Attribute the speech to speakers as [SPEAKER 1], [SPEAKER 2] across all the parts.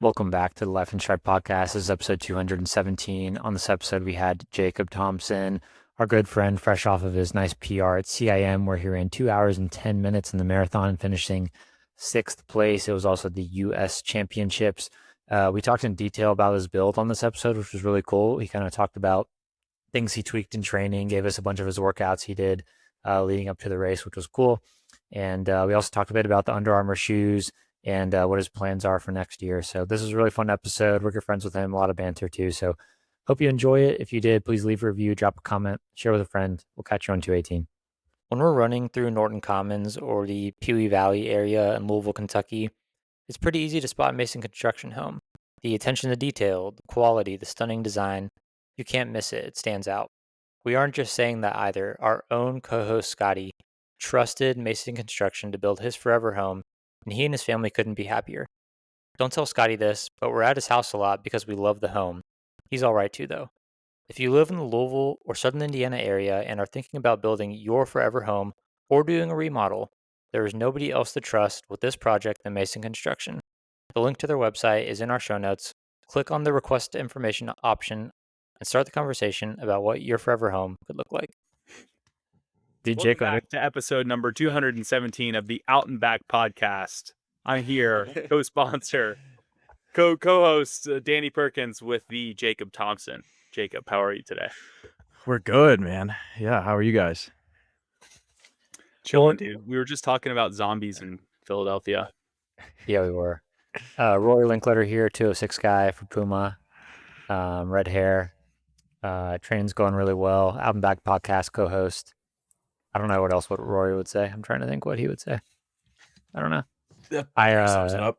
[SPEAKER 1] Welcome back to the Life and Stripe podcast. This is episode 217. On this episode, we had Jacob Thomson, our good friend, fresh off of his nice PR at CIM, where he ran 2 hours and 10 minutes in the marathon, finishing 6th place. It was also the U.S. Championships. We talked in detail about his build on this episode, which was really cool. He kind of talked about things he tweaked in training, gave us a bunch of his workouts he did leading up to the race, which was cool. And we also talked a bit about the Under Armour shoes and what his plans are for next year. So this is a really fun episode. We're good friends with him, a lot of banter too. So hope you enjoy it. If you did, please leave a review, drop a comment, share with a friend. We'll catch you on 218. When we're running through Norton Commons or the Pewee Valley area in Louisville, Kentucky, it's pretty easy to spot Mason Construction Home. The attention to detail, the quality, the stunning design, you can't miss it. It stands out. We aren't just saying that either. Our own co-host Scotty trusted Mason Construction to build his forever home, and he and his family couldn't be happier. Don't tell Scotty this, but we're at his house a lot because we love the home. He's all right too, though. If you live in the Louisville or Southern Indiana area and are thinking about building your forever home or doing a remodel, there is nobody else to trust with this project than Mason Construction. The link to their website is in our show notes. Click on the request information option and start the conversation about what your forever home could look like.
[SPEAKER 2] Welcome back to episode number 217 of the Out and Back podcast. I'm here, co-sponsor, co-host Danny Perkins with the Jacob Thomson. Jacob, how are you today?
[SPEAKER 3] We're good, man. Yeah, how are you guys?
[SPEAKER 2] Chilling, dude. We were just talking about zombies in Philadelphia.
[SPEAKER 1] Yeah, we were. Rory Linkletter here, 206 guy for Puma. Red hair. Training's going really well. Out and Back podcast co-host. I don't know what Rory would say. I'm trying to think what he would say. I don't know.
[SPEAKER 3] Yeah,
[SPEAKER 1] sums
[SPEAKER 3] it up.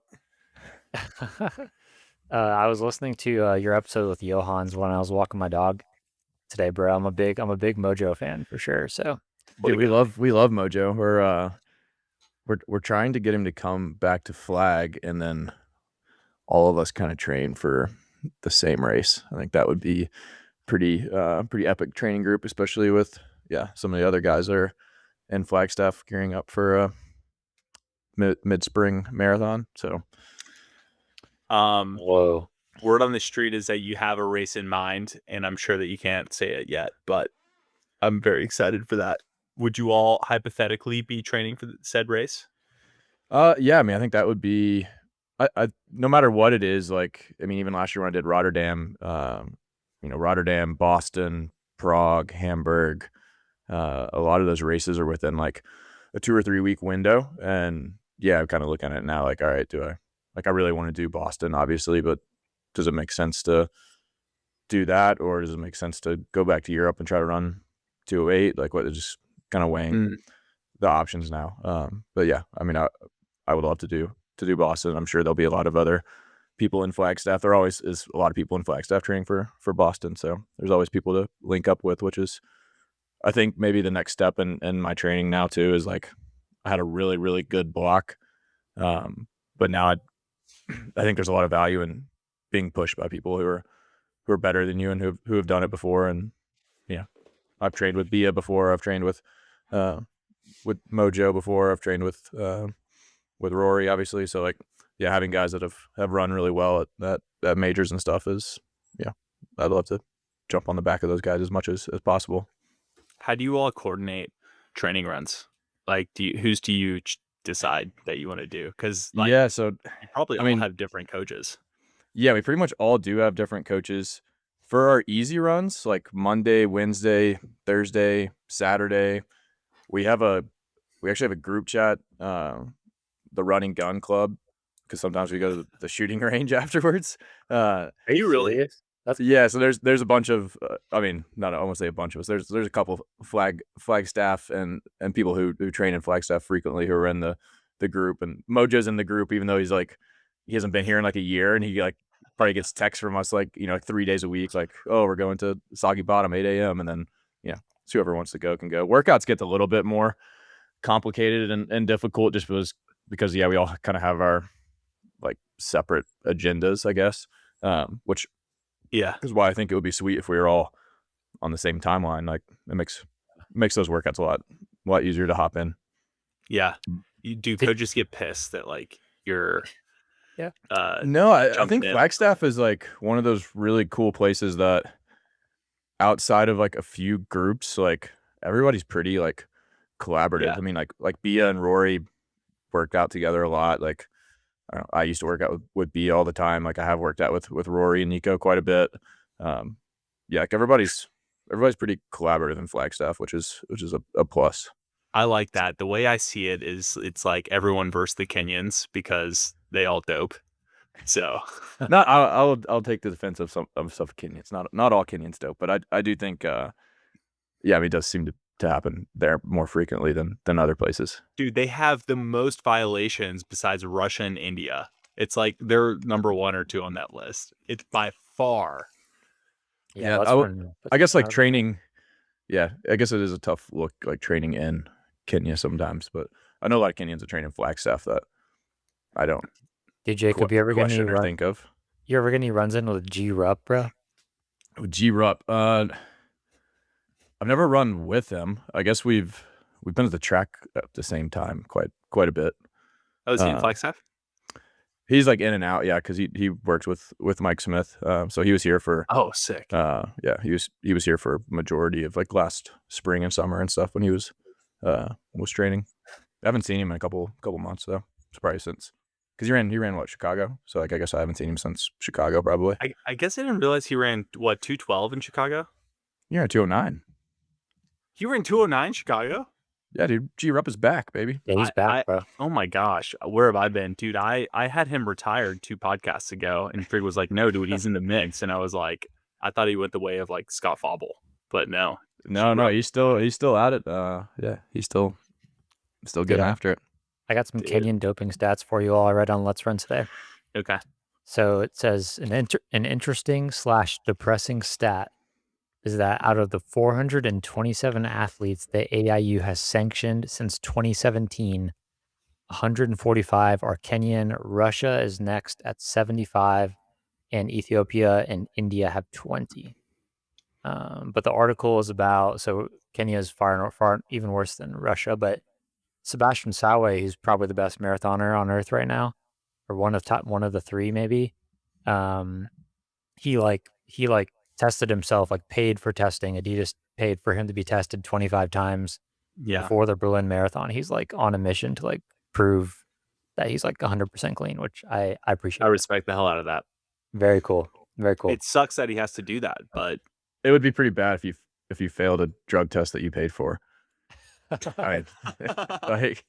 [SPEAKER 1] I was listening to your episode with Johans when I was walking my dog today, bro. I'm a big Mojo fan for sure. So,
[SPEAKER 3] dude, we love Mojo. We're trying to get him to come back to Flag, and then all of us kind of train for the same race. I think that would be pretty epic training group, especially with some of the other guys that are in Flagstaff gearing up for a mid-spring marathon. So,
[SPEAKER 1] whoa.
[SPEAKER 2] Word on the street is that you have a race in mind, and I'm sure that you can't say it yet, but I'm very excited for that. Would you all hypothetically be training for said race?
[SPEAKER 3] Yeah, I mean, I think that would be, I no matter what it is, like, I mean, even last year when I did Rotterdam, Rotterdam, Boston, Prague, Hamburg, a lot of those races are within like a 2 or 3 week window. And yeah, I'm kind of looking at it now, like, all right, I really want to do Boston, obviously, but does it make sense to do that? Or does it make sense to go back to Europe and try to run 208? Like, what, just kind of weighing the options now. But yeah, I mean, I would love to do Boston. I'm sure there'll be a lot of other people in Flagstaff. There always is a lot of people in Flagstaff training for Boston. So there's always people to link up with, which is, I think, maybe the next step in my training now too, is like, I had a really, really good block. But now I think there's a lot of value in being pushed by people who are better than you and who have done it before. And yeah, I've trained with Bia before. I've trained with Mojo before. I've trained with Rory, obviously. So like, yeah, having guys that have run really well at majors and stuff is, I'd love to jump on the back of those guys as much as possible.
[SPEAKER 2] How do you all coordinate training runs? Like, whose do you decide that you want to do? Because
[SPEAKER 3] so
[SPEAKER 2] you probably all have different coaches.
[SPEAKER 3] Yeah, we pretty much all do have different coaches. For our easy runs, like Monday, Wednesday, Thursday, Saturday, we actually have a group chat, the Running Gun Club, because sometimes we go to the shooting range afterwards.
[SPEAKER 2] Are you really?
[SPEAKER 3] Yeah, so there's a bunch of, I won't say a bunch of us. There's a couple Flagstaff and people who train in Flagstaff frequently who are in the group, and Mojo's in the group, even though he hasn't been here in like a year, and he like probably gets texts from us like 3 days a week, like, oh, we're going to Soggy Bottom 8 a.m. and then so whoever wants to go can go. Workouts gets a little bit more complicated and difficult just because we all kind of have our like separate agendas, I guess, which is why I think it would be sweet if we were all on the same timeline. Like, it makes those workouts a lot easier to hop in.
[SPEAKER 2] Yeah. Do coaches get pissed that like you're
[SPEAKER 1] Yeah.
[SPEAKER 3] No, I
[SPEAKER 2] jumped
[SPEAKER 3] think
[SPEAKER 2] in.
[SPEAKER 3] Flagstaff is like one of those really cool places that outside of like a few groups, like everybody's pretty like collaborative.
[SPEAKER 2] Yeah.
[SPEAKER 3] I mean, like Bia and Rory worked out together a lot. Like I don't know, I used to work out with Bia all the time. Like I have worked out with Rory and Nico quite a bit. Yeah, like everybody's pretty collaborative in Flagstaff, which is a plus.
[SPEAKER 2] I like that. The way I see it is it's like everyone versus the Kenyans because they all dope. So
[SPEAKER 3] Not I'll take the defense of some Kenyans. Not all Kenyans dope, but I do think yeah, I mean it does seem to happen there more frequently than other places.
[SPEAKER 2] dude, they have the most violations besides Russia and India. It's like they're number 1 or 2 on that list. It's by far.
[SPEAKER 3] Yeah,
[SPEAKER 1] that's
[SPEAKER 3] I guess like training. Yeah, I guess it is a tough look like training in Kenya sometimes, but I know a lot of Kenyans that train in Flagstaff that I don't.
[SPEAKER 1] Dude, Jacob, you ever get any
[SPEAKER 3] think of?
[SPEAKER 1] You ever get any runs in with G Rupp, bro?
[SPEAKER 3] G Rupp. I've never run with him. I guess we've been at the track at the same time quite a bit.
[SPEAKER 2] Oh, is he in Flagstaff?
[SPEAKER 3] He's like in and out, yeah, because he works with Mike Smith. So he was here for
[SPEAKER 2] Sick.
[SPEAKER 3] Yeah, he was here for a majority of like last spring and summer and stuff when he was training. I haven't seen him in a couple months though. It's probably since because he ran what, Chicago. So like I guess I haven't seen him since Chicago probably.
[SPEAKER 2] I guess I didn't realize he ran 212 in Chicago.
[SPEAKER 3] Yeah, 209.
[SPEAKER 2] He ran 209 in Chicago.
[SPEAKER 3] Yeah, dude, G Rupp is back, baby.
[SPEAKER 1] Yeah, he's back, bro.
[SPEAKER 2] Oh my gosh, where have I been, dude? I had him retired 2 podcasts ago, and Frig was like, "No, dude, he's in the mix," and I was like, I thought he went the way of like Scott Fauble, but no,
[SPEAKER 3] he's still at it. Yeah, he's still getting after it.
[SPEAKER 1] I got some Kenyan doping stats for you all I read on Let's Run today.
[SPEAKER 2] Okay.
[SPEAKER 1] So it says an interesting / depressing stat is that out of the 427 athletes that AIU has sanctioned since 2017, 145 are Kenyan. Russia is next at 75, and Ethiopia and India have 20. But the article is about, so Kenya is far even worse than Russia, but Sebastian Sawe, who's probably the best marathoner on earth right now, or one of the 3 maybe. He tested himself, like paid for testing. Adidas paid for him to be tested 25 times before the Berlin Marathon. He's like on a mission to like prove that he's like 100% clean, which I appreciate.
[SPEAKER 2] I respect the hell out of that.
[SPEAKER 1] Very cool. Very cool.
[SPEAKER 2] It sucks that he has to do that, but
[SPEAKER 3] it would be pretty bad if you failed a drug test that you paid for. I mean, like,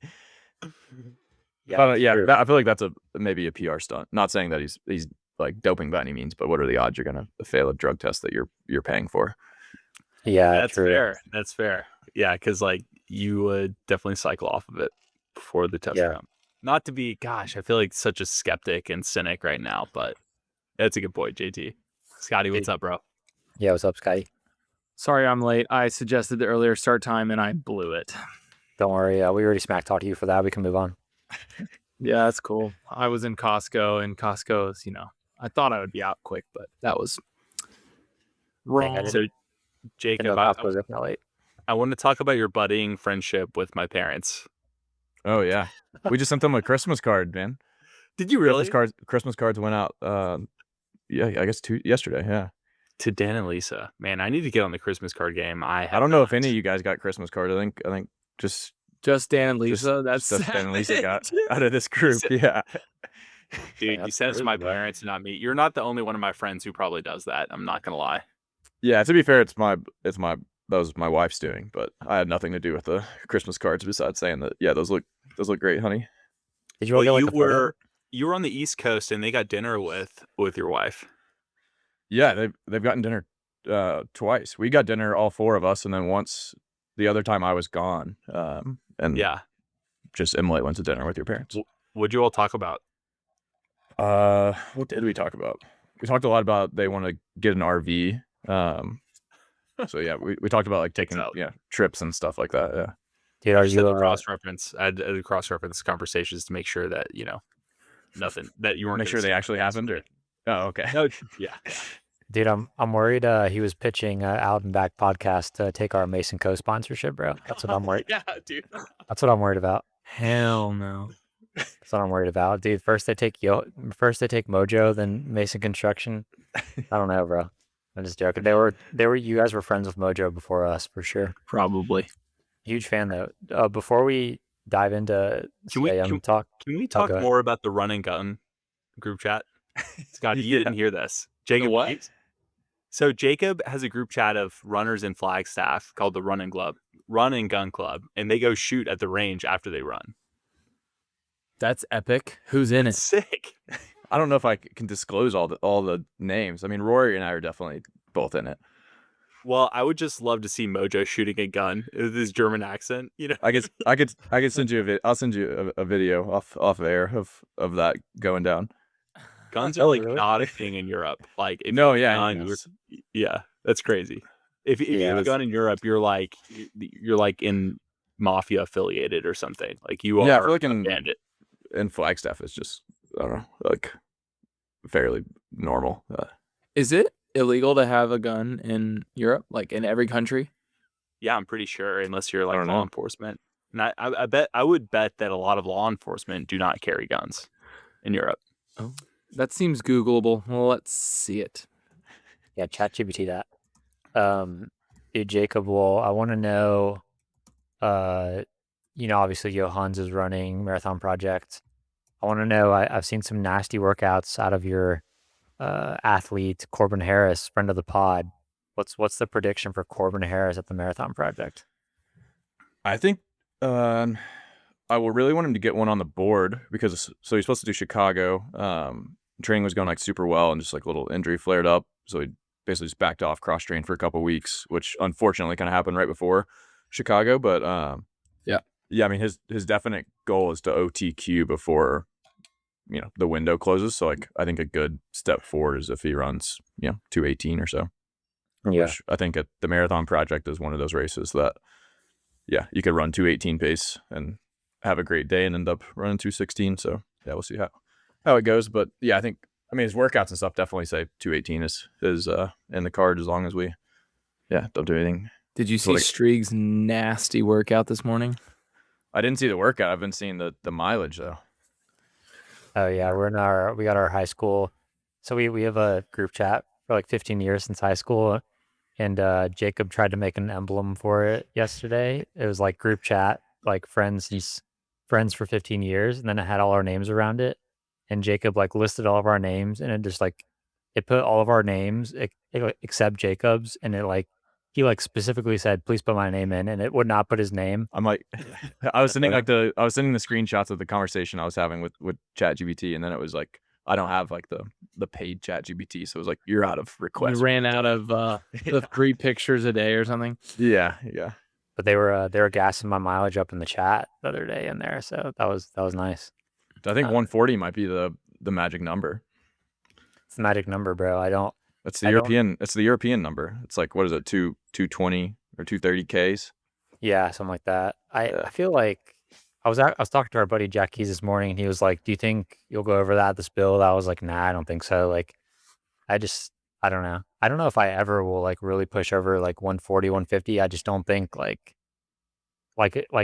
[SPEAKER 3] I feel like that's maybe a PR stunt. Not saying that he's like doping by any means, but what are the odds you're gonna fail a drug test that you're paying for?
[SPEAKER 1] Yeah,
[SPEAKER 2] that's fair. That's fair. Yeah, because like you would definitely cycle off of it before the test round. Not to be, gosh, I feel like such a skeptic and cynic right now, but that's a good point, JT. Scotty, what's up, bro?
[SPEAKER 1] Yeah, what's up, Scotty?
[SPEAKER 4] Sorry I'm late. I suggested the earlier start time and I blew it.
[SPEAKER 1] Don't worry. We already smack talked to you for that. We can move on.
[SPEAKER 4] Yeah, that's cool. I was in Costco, and Costco's, I thought I would be out quick, but that was wrong.
[SPEAKER 2] So, Jacob, I want to talk about your budding friendship with my parents.
[SPEAKER 3] Oh, yeah. We just sent them a Christmas card, man.
[SPEAKER 2] Did you really?
[SPEAKER 3] Christmas cards went out, yeah, I guess yesterday, yeah.
[SPEAKER 2] To Dan and Lisa. Man, I need to get on the Christmas card game. I
[SPEAKER 3] don't know if any of you guys got Christmas cards. I think just
[SPEAKER 4] Dan and Lisa. That's
[SPEAKER 3] Dan and Lisa got out of this group. Yeah.
[SPEAKER 2] Dude, you sent it to my parents and not me. You're not the only one of my friends who probably does that. I'm not gonna lie.
[SPEAKER 3] Yeah, to be fair, that was my wife's doing, but I had nothing to do with the Christmas cards besides saying that, yeah, those look great, honey.
[SPEAKER 1] Did you
[SPEAKER 2] you were on the East Coast and they got dinner with your wife.
[SPEAKER 3] Yeah, they've gotten dinner twice. We got dinner, all 4 of us, and then once the other time I was gone. And just Emily went to dinner with your parents.
[SPEAKER 2] What'd you all talk about?
[SPEAKER 3] What did we talk about? We talked a lot about they want to get an RV. So yeah, we talked about like taking trips and stuff like that. Yeah.
[SPEAKER 1] Dude, are you
[SPEAKER 2] cross-reference? I had cross-reference conversations to make sure that nothing that you weren't.
[SPEAKER 3] Make sure they actually happened, or okay.
[SPEAKER 2] No, yeah.
[SPEAKER 1] Dude, I'm worried. He was pitching Out and Back podcast to take our Mason Co sponsorship, bro. That's what I'm worried.
[SPEAKER 2] Yeah, dude.
[SPEAKER 1] That's what I'm worried about.
[SPEAKER 4] Hell no.
[SPEAKER 1] That's what I'm worried about, dude. First they take Mojo, then Mason Construction. I don't know, bro. I'm just joking. You guys were friends with Mojo before us, for sure.
[SPEAKER 4] Probably.
[SPEAKER 1] Huge fan though. Before we dive into CIM talk,
[SPEAKER 2] Can we talk more about the run and gun group chat? Scott, you didn't hear this. Jacob,
[SPEAKER 4] what?
[SPEAKER 2] So Jacob has a group chat of runners in Flagstaff called the Run and Gun Club, and they go shoot at the range after they run.
[SPEAKER 4] That's epic. Who's in it?
[SPEAKER 2] Sick.
[SPEAKER 3] I don't know if I can disclose all the names. I mean, Rory and I are definitely both in it.
[SPEAKER 2] Well, I would just love to see Mojo shooting a gun with his German accent. You know,
[SPEAKER 3] I could send you I'll send you a video off air of that going down.
[SPEAKER 2] Guns are like not a thing in Europe. Like, if
[SPEAKER 3] no,
[SPEAKER 2] you
[SPEAKER 3] yeah,
[SPEAKER 2] have a gun, yeah, that's crazy. If you have a gun in Europe, you're like in mafia affiliated or something. Like you are.
[SPEAKER 3] Yeah, I feel like
[SPEAKER 2] a bandit.
[SPEAKER 3] In Flagstaff is just, I don't know, like fairly normal.
[SPEAKER 4] Is it illegal to have a gun in Europe, like in every country?
[SPEAKER 2] Yeah, I'm pretty sure, unless you're like law enforcement. And I would bet that a lot of law enforcement do not carry guns in Europe.
[SPEAKER 4] Oh, that seems Googleable. Well, let's see it.
[SPEAKER 1] Yeah, ChatGPT that. Dude, Jacob, well, I want to know, obviously Johans is running Marathon Project. I want to know, I've seen some nasty workouts out of your athlete, Corbin Harris, friend of the pod. What's the prediction for Corbin Harris at the Marathon Project?
[SPEAKER 3] I think I will really want him to get one on the board because he's supposed to do Chicago. Training was going like super well and just like a little injury flared up. So he basically just backed off, cross trained for a couple weeks, which unfortunately kind of happened right before Chicago. But yeah, I mean his definite goal is to OTQ before the window closes. So like I think a good step forward is if he runs 2:18 or so.
[SPEAKER 1] Yeah,
[SPEAKER 3] which I think at the Marathon Project is one of those races that you could run 2:18 pace and have a great day and end up running 2:16. So yeah, we'll see how it goes. But yeah, I mean his workouts and stuff definitely say 2:18 is in the card as long as we don't do anything.
[SPEAKER 4] Did you see Strieg's nasty workout this morning?
[SPEAKER 3] I didn't see the workout. I've been seeing the mileage though.
[SPEAKER 1] Oh yeah, we got our high school. So we have a group chat for like 15 years since high school, and Jacob tried to make an emblem for it yesterday. It was like group chat, like friends for 15 years, and then it had all our names around it. And Jacob like listed all of our names, and it just like it put all of our names except Jacob's, and he specifically said, please put my name in, and it would not put his name.
[SPEAKER 3] I'm like, I was sending the screenshots of the conversation I was having with ChatGPT, and then it was like, I don't have like the paid ChatGPT, so it was like, you're out of requests.
[SPEAKER 4] You ran out of the 3 pictures a day or something.
[SPEAKER 3] Yeah.
[SPEAKER 1] But they were gassing my mileage up in the chat the other day in there, so that was nice.
[SPEAKER 3] I think 140 might be the magic number.
[SPEAKER 1] It's the magic number, bro.
[SPEAKER 3] It's the European number. It's like, what is it, 220 or 230 Ks?
[SPEAKER 1] Yeah, something like that. I feel like I was talking to our buddy Jack Keys this morning, and he was like, "Do you think you'll go over that this build?" I was like, "Nah, I don't think so." Like, I don't know. I don't know if I ever will like really push over like 140, 150. I just don't think like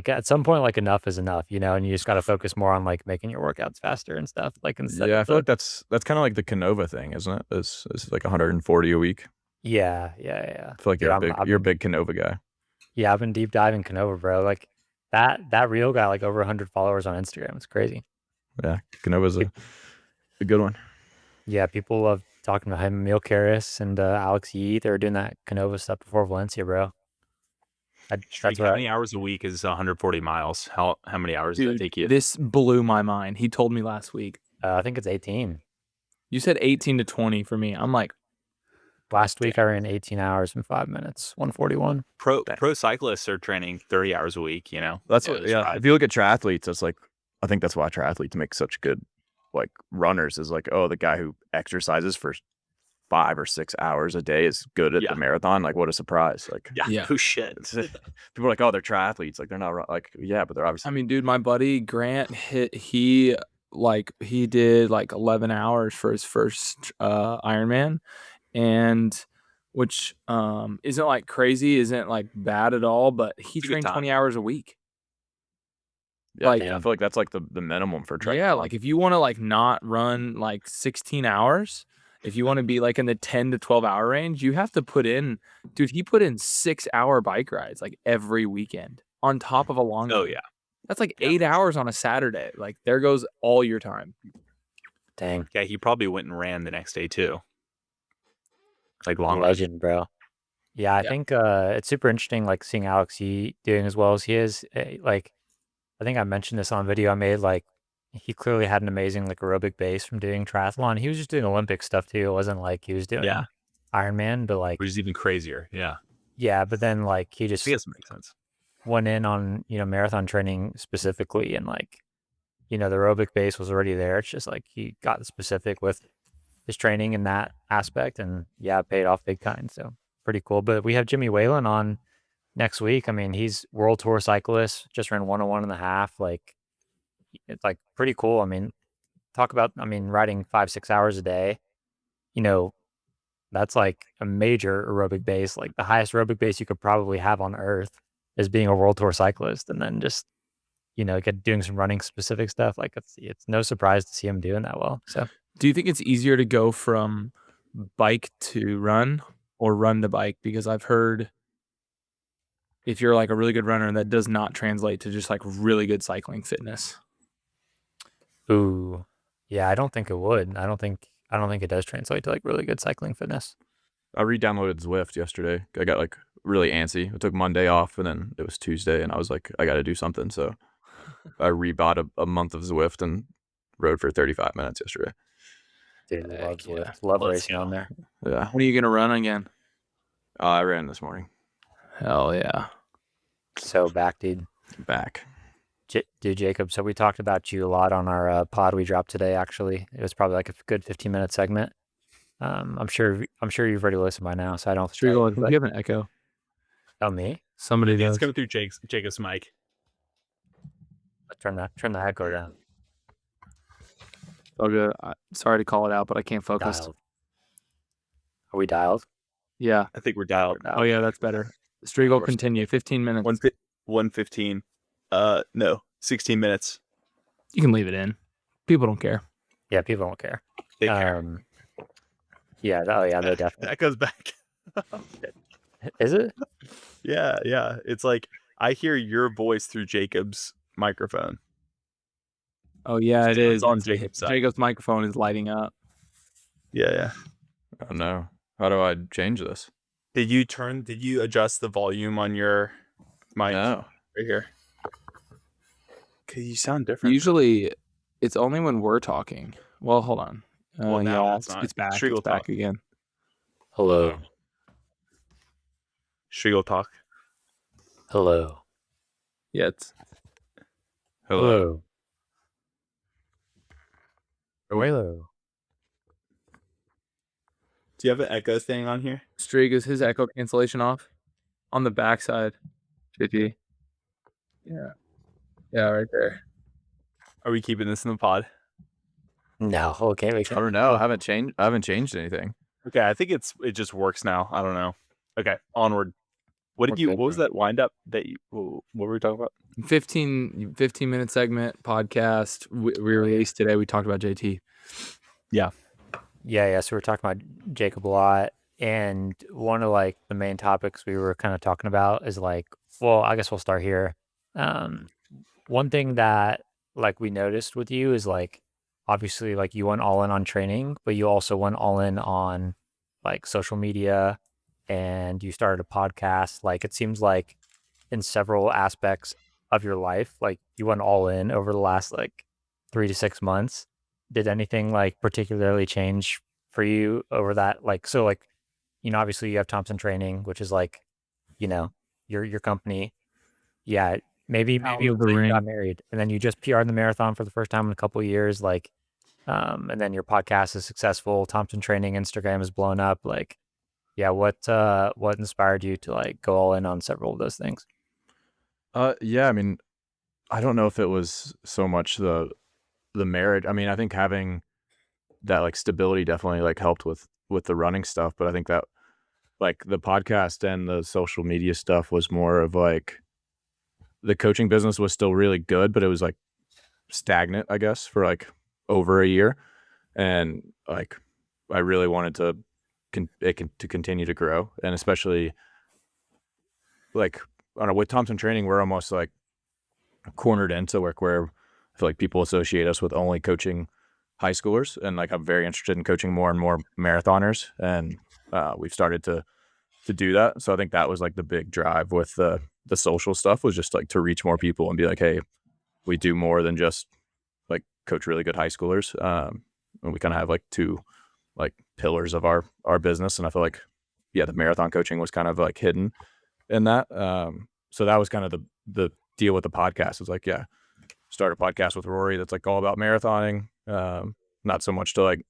[SPEAKER 1] at some point like enough is enough, and you just got to focus more on like making your workouts faster and stuff. Like instead.
[SPEAKER 3] Yeah, I feel like that's kind of like the Canova thing, isn't it? It's like 140 a week.
[SPEAKER 1] Yeah.
[SPEAKER 3] I feel like you're a big Canova guy.
[SPEAKER 1] Yeah, I've been deep diving Canova, bro. Like that reel got like over 100 followers on Instagram. It's crazy.
[SPEAKER 3] Yeah, Canova's a good one.
[SPEAKER 1] Yeah, people love talking about him, Emil Karras and Alex Yee. They were doing that Canova stuff before Valencia, bro.
[SPEAKER 2] How many hours a week is 140 miles? How many hours does that take you?
[SPEAKER 4] This blew my mind. He told me last week.
[SPEAKER 1] I think it's 18.
[SPEAKER 4] You said 18 to 20 for me. I'm like,
[SPEAKER 1] last week I ran 18 hours and 5 minutes, 141.
[SPEAKER 2] Pro cyclists are training 30 hours a week.
[SPEAKER 3] That's what. Yeah, if you look at triathletes, it's like I think that's why triathletes make such good like runners. Is like, oh, the guy who exercises for 5 or 6 hours a day is good at the marathon. Like, what a surprise! Like,
[SPEAKER 2] who shit?
[SPEAKER 3] People are like, oh, they're triathletes. Like, they're not like, yeah, but they're obviously.
[SPEAKER 4] I mean, dude, my buddy Grant he did like 11 hours for his first Ironman, and which isn't like crazy, isn't like bad at all, but he trained 20 hours a week.
[SPEAKER 3] Yeah,
[SPEAKER 4] Like-
[SPEAKER 3] I feel like that's like the minimum for triathlon.
[SPEAKER 4] Yeah, like if you want to like not run like 16 hours, if you want to be like in the 10 to 12 hour range, you have to put in, dude, he put in 6-hour bike rides like every weekend on top of a long
[SPEAKER 2] Oh
[SPEAKER 4] run.
[SPEAKER 2] yeah.
[SPEAKER 4] That's like 8 hours on a Saturday. Like there goes all your time.
[SPEAKER 1] Dang.
[SPEAKER 2] Yeah, he probably went and ran the next day too. Like long run.
[SPEAKER 1] Legend, bro. Yeah, I
[SPEAKER 4] Yeah.
[SPEAKER 1] think it's super interesting, like seeing Alex Yee doing as well as he is. Like, I think I mentioned this on video I made. Like, he clearly had an amazing like aerobic base from doing triathlon. He was just doing Olympic stuff too. It wasn't like he was doing
[SPEAKER 2] Yeah.
[SPEAKER 1] Ironman, but like,
[SPEAKER 2] Which is even crazier. Yeah.
[SPEAKER 1] yeah. But then like he
[SPEAKER 2] I
[SPEAKER 1] just
[SPEAKER 2] think it makes sense.
[SPEAKER 1] went in on marathon training specifically, and like the aerobic base was already there. It's just like he got specific with his training in that aspect, and yeah, it paid off big time. So pretty cool. But we have Jimmy Whalen on next week. I mean, he's world tour cyclist, just ran 101.5. Like, it's like pretty cool. I mean, talk about, riding 5-6 hours a day, that's like a major aerobic base. Like the highest aerobic base you could probably have on earth is being a world tour cyclist, and then just, doing some running specific stuff. Like it's no surprise to see him doing that well. So
[SPEAKER 4] Do you think it's easier to go from bike to run or run to bike? Because I've heard if you're like a really good runner, that does not translate to just like really good cycling fitness.
[SPEAKER 1] ooh, yeah, I don't think it would. I don't think it does translate to like really good cycling fitness.
[SPEAKER 3] I re-downloaded Zwift yesterday. I got like really antsy. I took Monday off, and then it was Tuesday, and I was like, I got to do something. So I rebought a month of Zwift and rode for 35 minutes yesterday.
[SPEAKER 1] Dude,
[SPEAKER 4] Heck
[SPEAKER 1] love
[SPEAKER 4] yeah.
[SPEAKER 1] Zwift. Love
[SPEAKER 2] Let's
[SPEAKER 1] racing
[SPEAKER 2] go.
[SPEAKER 1] on there.
[SPEAKER 3] Yeah,
[SPEAKER 4] When are you going to run again?
[SPEAKER 3] I ran this morning.
[SPEAKER 4] Hell yeah.
[SPEAKER 1] So back, dude.
[SPEAKER 3] Back.
[SPEAKER 1] Dude, Jacob. So we talked about you a lot on our pod we dropped today. Actually, it was probably like a good 15-minute segment. I'm sure you've already listened by now, so I don't.
[SPEAKER 4] Striegel, I think you have an echo.
[SPEAKER 1] Oh, me?
[SPEAKER 4] Somebody
[SPEAKER 2] It's
[SPEAKER 4] does.
[SPEAKER 2] coming through Jacob's mic.
[SPEAKER 1] Let's turn the echo down.
[SPEAKER 4] Oh, good. Sorry to call it out, but I can't focus.
[SPEAKER 1] Dialed. Are we dialed?
[SPEAKER 4] Yeah.
[SPEAKER 2] I think we're dialed.
[SPEAKER 4] Oh, yeah, that's better. Striegel, continue. 15 minutes.
[SPEAKER 2] 1:15. No, 16 minutes.
[SPEAKER 4] You can leave it in. People don't care.
[SPEAKER 1] Yeah, people don't care.
[SPEAKER 2] They care.
[SPEAKER 1] Yeah. Oh, yeah. No, definitely.
[SPEAKER 2] That goes back.
[SPEAKER 1] Is it?
[SPEAKER 2] Yeah. It's like I hear your voice through Jacob's microphone.
[SPEAKER 4] Oh, yeah, it
[SPEAKER 2] It's
[SPEAKER 4] is.
[SPEAKER 2] on Jacob's side.
[SPEAKER 4] Jacob's microphone is lighting up.
[SPEAKER 2] Yeah.
[SPEAKER 3] Oh no. How do I change this?
[SPEAKER 2] Did you adjust the volume on your mic
[SPEAKER 3] No.
[SPEAKER 2] right here? Okay, you sound different.
[SPEAKER 4] Usually, it's only when we're talking. Well, hold on.
[SPEAKER 2] Well, now
[SPEAKER 4] yeah,
[SPEAKER 2] it's not.
[SPEAKER 4] it's back.
[SPEAKER 2] Striegel
[SPEAKER 4] It's back
[SPEAKER 2] talk.
[SPEAKER 4] again.
[SPEAKER 1] Hello.
[SPEAKER 2] Striegel talk.
[SPEAKER 1] Hello.
[SPEAKER 4] Yeah, it's
[SPEAKER 3] Hello.
[SPEAKER 1] Hello.
[SPEAKER 2] Do you have an echo thing on here?
[SPEAKER 4] Strieg, is his echo cancellation off? On the backside. JT. Yeah. Yeah, right there.
[SPEAKER 2] Are we keeping this in the pod?
[SPEAKER 1] No. Okay. We
[SPEAKER 3] I
[SPEAKER 1] can.
[SPEAKER 3] don't know. I haven't changed anything.
[SPEAKER 2] Okay, I think it just works now. I don't know. Okay, onward. What
[SPEAKER 1] Okay.
[SPEAKER 2] was that wind up that what were we talking about?
[SPEAKER 4] 15-minute segment podcast we released today. We talked about JT.
[SPEAKER 1] Yeah. So we're talking about Jacob a lot, and one of like the main topics we were kind of talking about is like, well, I guess we'll start here. One thing that like we noticed with you is like, obviously like you went all in on training, but you also went all in on like social media, and you started a podcast. Like it seems like in several aspects of your life, like you went all in over the last like 3 to 6 months. Did anything like particularly change for you over that? Like, so like, obviously you have Thompson Training, which is like, your company. Yeah. Maybe
[SPEAKER 4] Out
[SPEAKER 1] it
[SPEAKER 4] of
[SPEAKER 1] was
[SPEAKER 4] the
[SPEAKER 1] that you
[SPEAKER 4] ring.
[SPEAKER 1] got married, and then you just PR'd the marathon for the first time in a couple of years. Like, and then your podcast is successful. Thompson Training Instagram is blown up. Like, yeah. What inspired you to like go all in on several of those things?
[SPEAKER 3] Yeah, I mean, I don't know if it was so much the marriage. I mean, I think having that like stability definitely like helped with the running stuff, but I think that like the podcast and the social media stuff was more of like the coaching business was still really good, but it was like stagnant, I guess, for like over a year. And like, I really wanted to continue to grow. And especially like, I don't know, with Thompson Training, we're almost like cornered into work where I feel like people associate us with only coaching high schoolers. And like, I'm very interested in coaching more and more marathoners. And we've started to do that. So I think that was like the big drive with the social stuff, was just like to reach more people and be like, hey, we do more than just like coach really good high schoolers. And we kind of have like two like pillars of our business. And I feel like, yeah, the marathon coaching was kind of like hidden in that. So that was kind of the deal with the podcast. It's like, yeah, start a podcast with Rory that's like all about marathoning. Not so much to like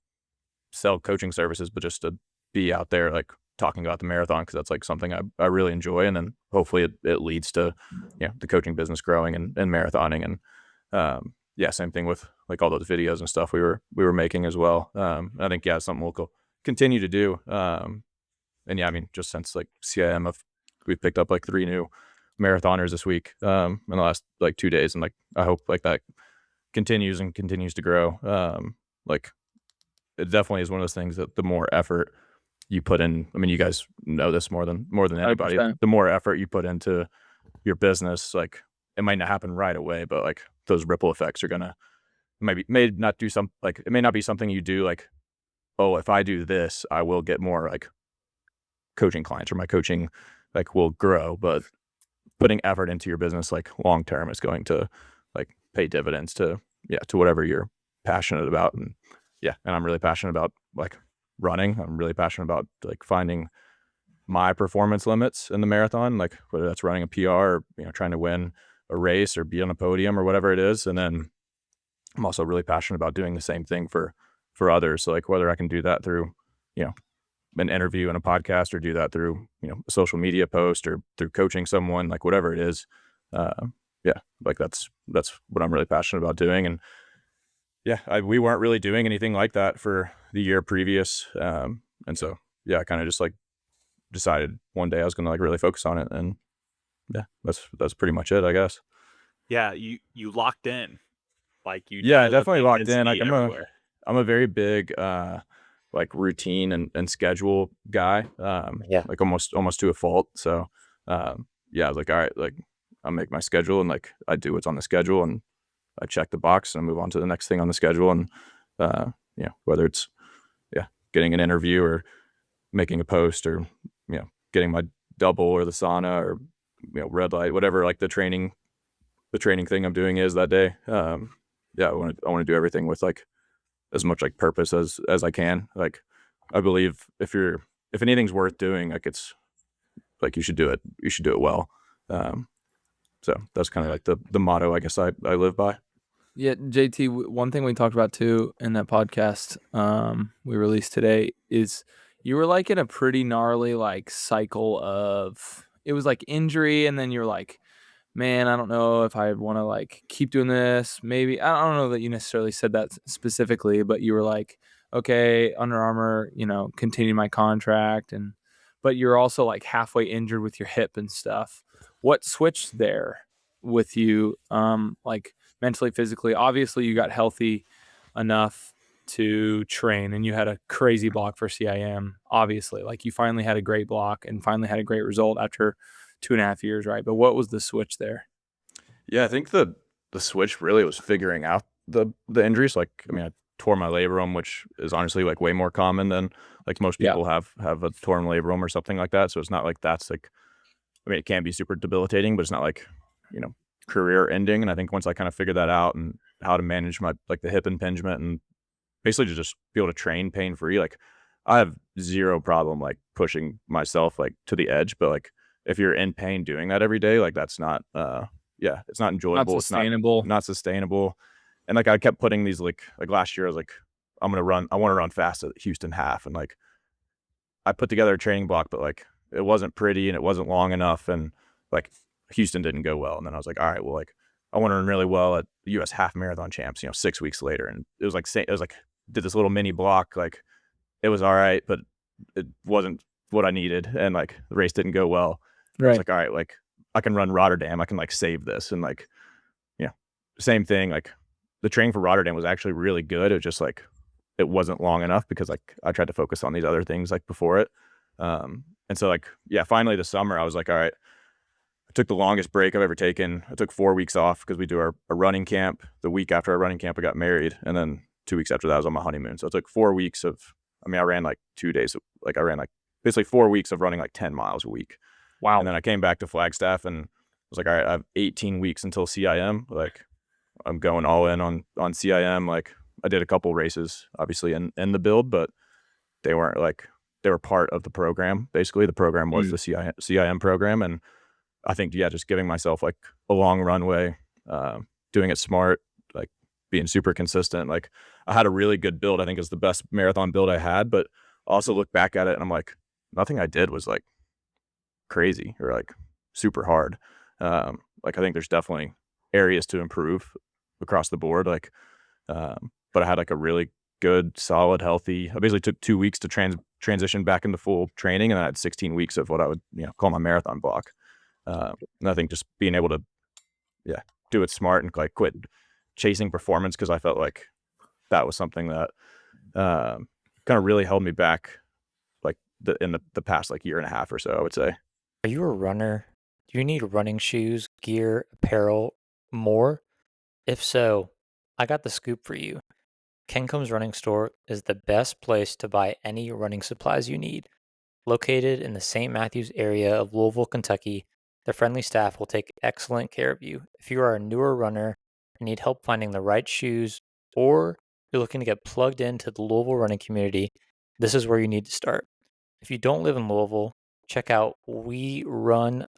[SPEAKER 3] sell coaching services, but just to be out there like talking about the marathon, because that's like something I really enjoy. And then hopefully it leads to, you know, the coaching business growing and marathoning. And yeah, same thing with like all those videos and stuff we were making as well. I think, yeah, something we'll continue to do. And yeah, I mean, just since like CIM, we've picked up like 3 new marathoners this week in the last like 2 days. And like, I hope like that continues to grow. Like, it definitely is one of those things that the more effort you put in, I mean, you guys know this more than anybody,
[SPEAKER 4] 100%.
[SPEAKER 3] the more effort you put into your business, like it might not happen right away, but like those ripple effects are gonna may not do some, like it may not be something you do like, oh, if I do this, I will get more like coaching clients, or my coaching like will grow. But putting effort into your business like long term is going to like pay dividends to whatever you're passionate about. And yeah, and I'm really passionate about like running. I'm really passionate about like finding my performance limits in the marathon, like whether that's running a PR or, you know, trying to win a race or be on a podium or whatever it is. And then I'm also really passionate about doing the same thing for others. So like whether I can do that through, you know, an interview and a podcast, or do that through, you know, a social media post, or through coaching someone, like whatever it is. Yeah, like that's what I'm really passionate about doing. And yeah, we weren't really doing anything like that for the year previous. And so, yeah, I kind of just like decided one day I was going to like really focus on it. And yeah, that's pretty much it, I guess.
[SPEAKER 2] Yeah. You locked in, like you.
[SPEAKER 3] Yeah, definitely locked in. Like
[SPEAKER 2] everywhere.
[SPEAKER 3] I'm a very big, like routine and schedule guy. Like almost to a fault. So, yeah, I was like, all right, like I'll make my schedule, and like I do what's on the schedule, and I check the box and I move on to the next thing on the schedule. And, you know, whether it's, yeah, getting an interview or making a post, or, you know, getting my double or the sauna, or, you know, red light, whatever, like the training thing I'm doing is that day. Yeah, I want to do everything with like as much like purpose as I can. Like, I believe if anything's worth doing, like it's like you should do it well. So that's kind of like the motto, I guess, I live by.
[SPEAKER 4] Yeah, JT, one thing we talked about too in that podcast we released today is you were like in a pretty gnarly like cycle of, it was like injury, and then you're like, man, I don't know if I want to like keep doing this. Maybe, I don't know that you necessarily said that specifically, but you were like, okay, Under Armour, you know, continue my contract, but you're also like halfway injured with your hip and stuff. What switched there with you, like mentally, physically? Obviously you got healthy enough to train, and you had a crazy block for CIM. Obviously, like you finally had a great block and finally had a great result after 2.5 years, right? But what was the switch there?
[SPEAKER 3] Yeah, I think the switch really was figuring out the injuries. Like, I mean, I tore my labrum, which is honestly like way more common than like most people have a torn labrum or something like that. So it's not like that's like, I mean, it can be super debilitating, but it's not like, you know, career ending. And I think once I kind of figured that out, and how to manage my like the hip impingement, and basically to just be able to train pain free, like I have zero problem like pushing myself like to the edge. But like if you're in pain doing that every day, like that's not it's not enjoyable.
[SPEAKER 4] Not sustainable.
[SPEAKER 3] It's not sustainable. And like I kept putting these like last year I was like, I want to run fast at Houston half, and like I put together a training block, but like it wasn't pretty and it wasn't long enough, and like Houston didn't go well. And then I was like, all right, well, like I want to run really well at the US half marathon champs, you know, 6 weeks later. And it was like did this little mini block, like it was all right, but it wasn't what I needed, and like the race didn't go well.
[SPEAKER 4] Right.
[SPEAKER 3] I was like, all right, like I can run Rotterdam. I can like save this. And like, you know, same thing. Like the training for Rotterdam was actually really good. It was just like, it wasn't long enough because like I tried to focus on these other things like before it. And so like, yeah, finally this summer I was like, all right, I took the longest break I've ever taken. I took 4 weeks off because we do our running camp. The week after our running camp, I got married. And then 2 weeks after that, I was on my honeymoon. So it took 4 weeks of, I mean, I ran like 2 days. Like I ran like basically 4 weeks of running like 10 miles a week.
[SPEAKER 4] Wow.
[SPEAKER 3] And then I came back to Flagstaff and was like, all right, I have 18 weeks until CIM. Like I'm going all in on CIM. Like I did a couple races obviously in the build, but they weren't like, they were part of the program. Basically the program was the CIM program. And I think, yeah, just giving myself like a long runway, doing it smart, like being super consistent. Like I had a really good build. I think it's the best marathon build I had, but also look back at it and I'm like, nothing I did was like crazy or like super hard. Like I think there's definitely areas to improve across the board. Like, but I had like a really good, solid, healthy, I basically took 2 weeks to transition back into full training. And then I had 16 weeks of what I would, call my marathon block. And I think just being able to, do it smart and like quit chasing performance. Cause I felt like that was something that, kind of really held me back like in the past like year and a half or so, I would say.
[SPEAKER 1] Are you a runner? Do you need running shoes, gear, apparel, more? If so, I got the scoop for you. Kencom's Running Store is the best place to buy any running supplies you need. Located in the St. Matthews area of Louisville, Kentucky, their friendly staff will take excellent care of you. If you are a newer runner and need help finding the right shoes, or you're looking to get plugged into the Louisville running community, this is where you need to start. If you don't live in Louisville, check out werunlou.com.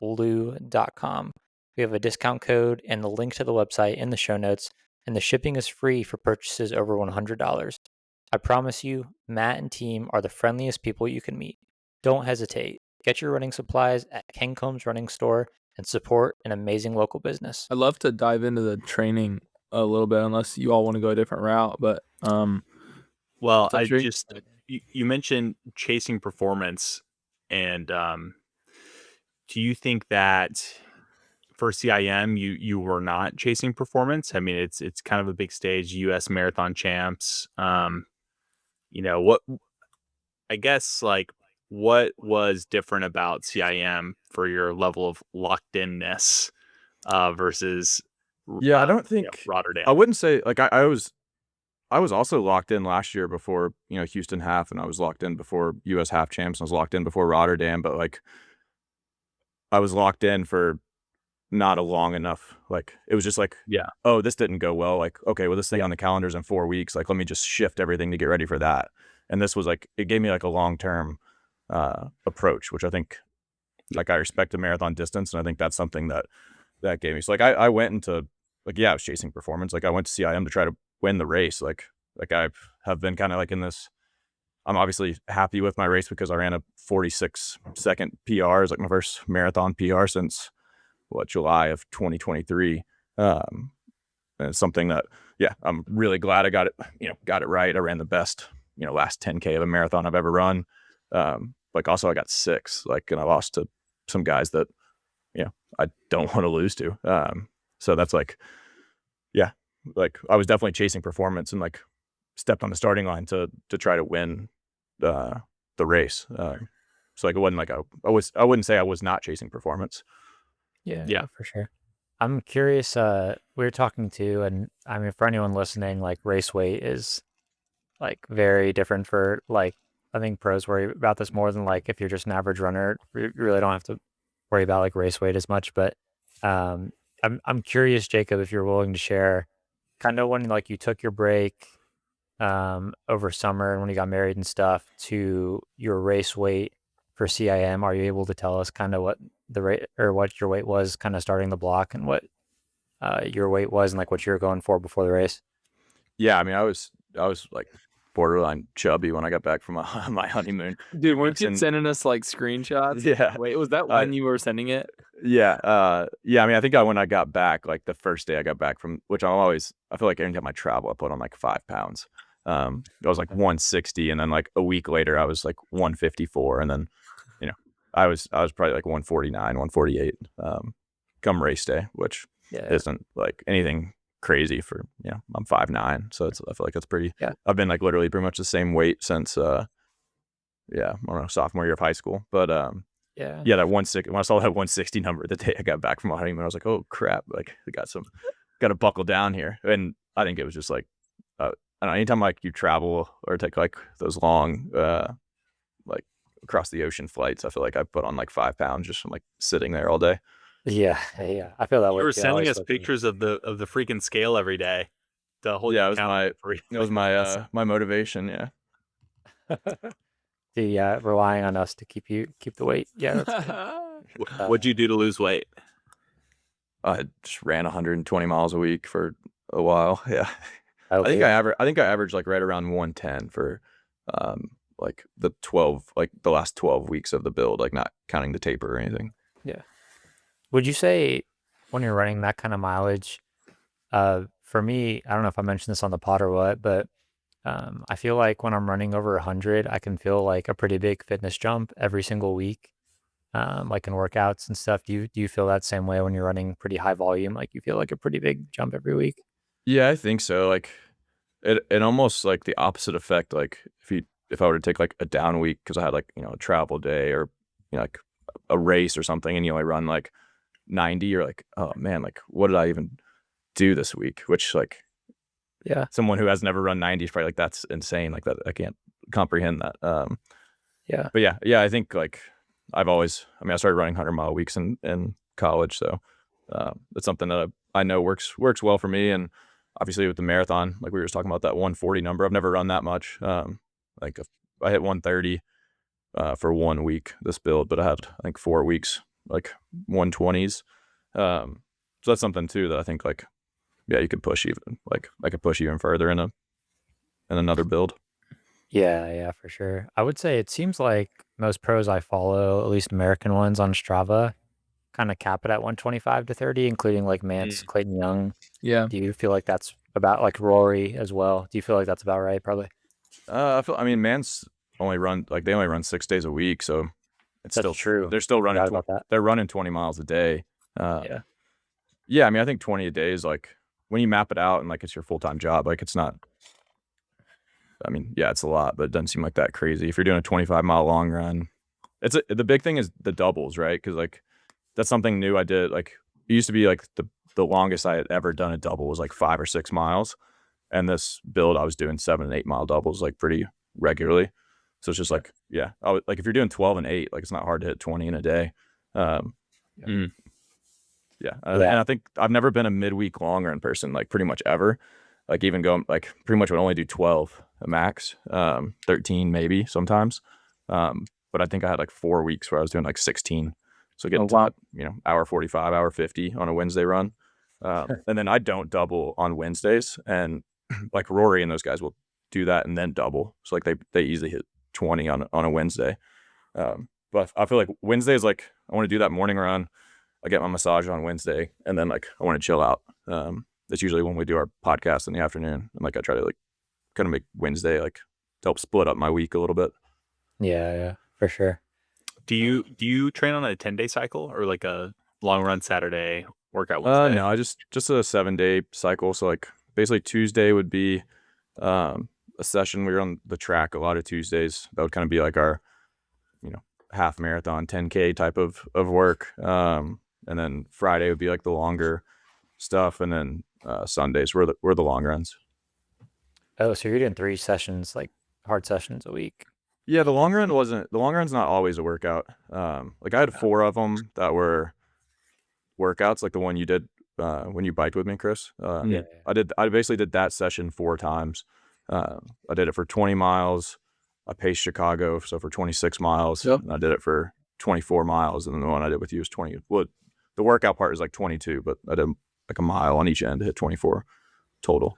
[SPEAKER 1] We have a discount code and the link to the website in the show notes, and the shipping is free for purchases over $100. I promise you, Matt and team are the friendliest people you can meet. Don't hesitate. Get your running supplies at Kencom's Running Store and support an amazing local business.
[SPEAKER 4] I'd love to dive into the training a little bit, unless you all want to go a different route. But
[SPEAKER 2] well, I just you mentioned chasing performance, and do you think that for CIM you were not chasing performance? I mean, it's kind of a big stage, U.S. marathon champs. What I guess like what was different about CIM for your level of locked inness versus
[SPEAKER 3] I don't think
[SPEAKER 2] Rotterdam?
[SPEAKER 3] I wouldn't say like I was also locked in last year before Houston half, and I was locked in before US half champs, and I was locked in before Rotterdam, but like I was locked in for not a long enough, like it was just like, oh, this didn't go well, like okay, well this thing on the calendar is in 4 weeks, like let me just shift everything to get ready for that. And this was like, it gave me like a long-term approach, which I think like I respect the marathon distance, and I think that's something that gave me. So like I went into like, I was chasing performance. Like I went to CIM to try to win the race. Like I have been kind of like in this, I'm obviously happy with my race because I ran a 46-second PR. It's like my first marathon PR since July of 2023. And it's something that, I'm really glad I got it right. I ran the best, last 10K of a marathon I've ever run. Like also I got 6, like, and I lost to some guys that, I don't want to lose to. So that's like, like I was definitely chasing performance and like stepped on the starting line to try to win the race. So like it wasn't like I wouldn't say I was not chasing performance.
[SPEAKER 1] Yeah, for sure. I'm curious, we were talking to, and I mean, for anyone listening, like race weight is like very different for like, I think pros worry about this more than like if you're just an average runner, you really don't have to worry about like race weight as much. But I'm curious, Jacob, if you're willing to share kind of when like you took your break over summer and when you got married and stuff to your race weight for CIM. Are you able to tell us kind of what the rate or what your weight was kind of starting the block and what your weight was and like what you were going for before the race?
[SPEAKER 3] Yeah, I mean, I was like borderline chubby when I got back from my honeymoon.
[SPEAKER 4] Dude, weren't you sending us like screenshots?
[SPEAKER 3] Yeah.
[SPEAKER 4] Wait, was that when you were sending it?
[SPEAKER 3] Yeah. I mean, I think when I got back, like the first day I got back from, which I feel like every time I travel, I put on like 5 pounds. I was like 160, and then like a week later I was like 154, and then I was probably like 149, 148. come race day, which isn't like anything crazy for, I'm 5'9", so I feel like it's pretty.
[SPEAKER 1] Yeah.
[SPEAKER 3] I've been like literally pretty much the same weight since I don't know, sophomore year of high school. But that 160, when I saw that 160 number the day I got back from a honeymoon, I was like, oh crap, like I got to buckle down here. And I think it was just like I don't know, anytime like you travel or take like those long like across the ocean flights, I feel like I put on like 5 pounds just from like sitting there all day.
[SPEAKER 1] Yeah. I feel that way.
[SPEAKER 2] You were sending us pictures of the freaking scale every day to hold you accountable.
[SPEAKER 3] It was my my motivation. Yeah.
[SPEAKER 1] Relying on us to keep the weight. Yeah.
[SPEAKER 2] What'd you do to lose weight?
[SPEAKER 3] I just ran 120 miles a week for a while. Yeah.
[SPEAKER 1] Okay.
[SPEAKER 3] I think I averaged like right around 110 for like the last 12 weeks of the build, like not counting the taper or anything.
[SPEAKER 1] Yeah. Would you say when you're running that kind of mileage, for me, I don't know if I mentioned this on the pod or what, but I feel like when I'm running over 100, I can feel like a pretty big fitness jump every single week, like in workouts and stuff. Do you feel that same way when you're running pretty high volume? Like you feel like a pretty big jump every week?
[SPEAKER 3] Yeah, I think so. Like it almost like the opposite effect. Like if I were to take like a down week because I had like, a travel day or, like a race or something, and you only run like 90, you're like, oh man, like what did I even do this week? Which like, someone who has never run 90 is probably like, that's insane. Like that, I can't comprehend that. But yeah, I think like I started running 100-mile weeks in college, so it's something that I know works well for me. And obviously with the marathon, like we were just talking about, that 140 number, I've never run that much. Like I hit 130 for 1 week this build, but I had I think 4 weeks like 120s. So that's something too that I think like, you could push even, like I could push even further in another build.
[SPEAKER 1] Yeah, for sure. I would say it seems like most pros I follow, at least American ones on Strava, kind of cap it at 125 to 30, including like Mance, Clayton Young.
[SPEAKER 4] Yeah.
[SPEAKER 1] Do you feel like that's about, like Rory as well? Do you feel like that's about right? Probably.
[SPEAKER 3] Mance they only run 6 days a week, so it's still
[SPEAKER 1] true.
[SPEAKER 3] They're still running. They're running 20 miles a day. Yeah. I think 20 a day is like, when you map it out and like it's your full-time job, like it's not. It's a lot, but it doesn't seem like that crazy. If you're doing a 25-mile long run, the big thing is the doubles, right? Because like that's something new I did. Like it used to be like the longest I had ever done a double was like 5 or 6 miles, and this build I was doing 7 and 8 mile doubles like pretty regularly. So it's just like, like if you're doing 12 and 8, like it's not hard to hit 20 in a day. And I think I've never been a midweek long run person, like pretty much ever. Like even going, like pretty much would only do 12 at max, 13 maybe sometimes. But I think I had like 4 weeks where I was doing like 16. So getting to hour 45, hour 50 on a Wednesday run. And then I don't double on Wednesdays, and like Rory and those guys will do that and then double. So like they easily hit 20 on a Wednesday. But I feel like Wednesday is like, I want to do that morning run. I get my massage on Wednesday, and then like I want to chill out. That's usually when we do our podcast in the afternoon, and like I try to like kind of make Wednesday like to help split up my week a little bit.
[SPEAKER 1] Yeah, for sure.
[SPEAKER 2] Do you train on a 10-day cycle or like a long run Saturday, workout Wednesday?
[SPEAKER 3] No, I just a 7-day cycle. So like basically Tuesday would be a session. We were on the track a lot of Tuesdays. That would kind of be like our half marathon 10K type of work. And then Friday would be like the longer stuff, and then Sundays were the long runs.
[SPEAKER 1] Oh, so you're doing 3 sessions, like hard sessions a week?
[SPEAKER 3] Yeah, the long run's not always a workout. Like I had 4 of them that were workouts, like the one you did when you biked with me, Chris. I basically did that session 4 times. I did it for 20 miles. I paced Chicago, so for 26 miles.
[SPEAKER 4] Yep.
[SPEAKER 3] And I did it for 24 miles, and then the one I did with you was 20. Well, the workout part is like 22, but I did like a mile on each end to hit 24 total.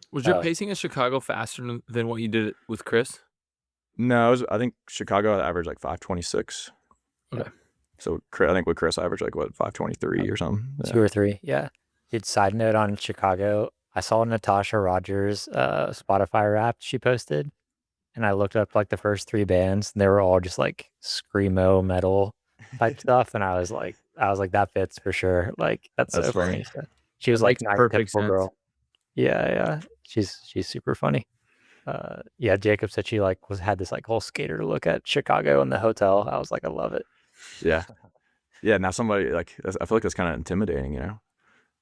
[SPEAKER 4] Was your pacing in Chicago faster than what you did with Chris?
[SPEAKER 3] No, I think Chicago averaged like 5:26.
[SPEAKER 4] Okay.
[SPEAKER 3] So I think with Chris, I averaged like 5:23 or something.
[SPEAKER 1] 2 or 3, yeah. Dude, side note on Chicago, I saw Natasha Rogers' Spotify Wrapped she posted, and I looked up like the first 3 bands, and they were all just like screamo metal type stuff, and I was like, I was like, that fits for sure. Like that's so funny.
[SPEAKER 3] funny.
[SPEAKER 1] So she was
[SPEAKER 4] That
[SPEAKER 1] like
[SPEAKER 4] makes
[SPEAKER 1] nice,
[SPEAKER 4] perfect
[SPEAKER 1] typical
[SPEAKER 4] sense.
[SPEAKER 1] girl. Yeah. She's super funny. Yeah, Jacob said she like had this like whole skater look at Chicago in the hotel. I was like, I love it.
[SPEAKER 3] Yeah. Yeah. Now somebody like, I feel like that's kind of intimidating, you know,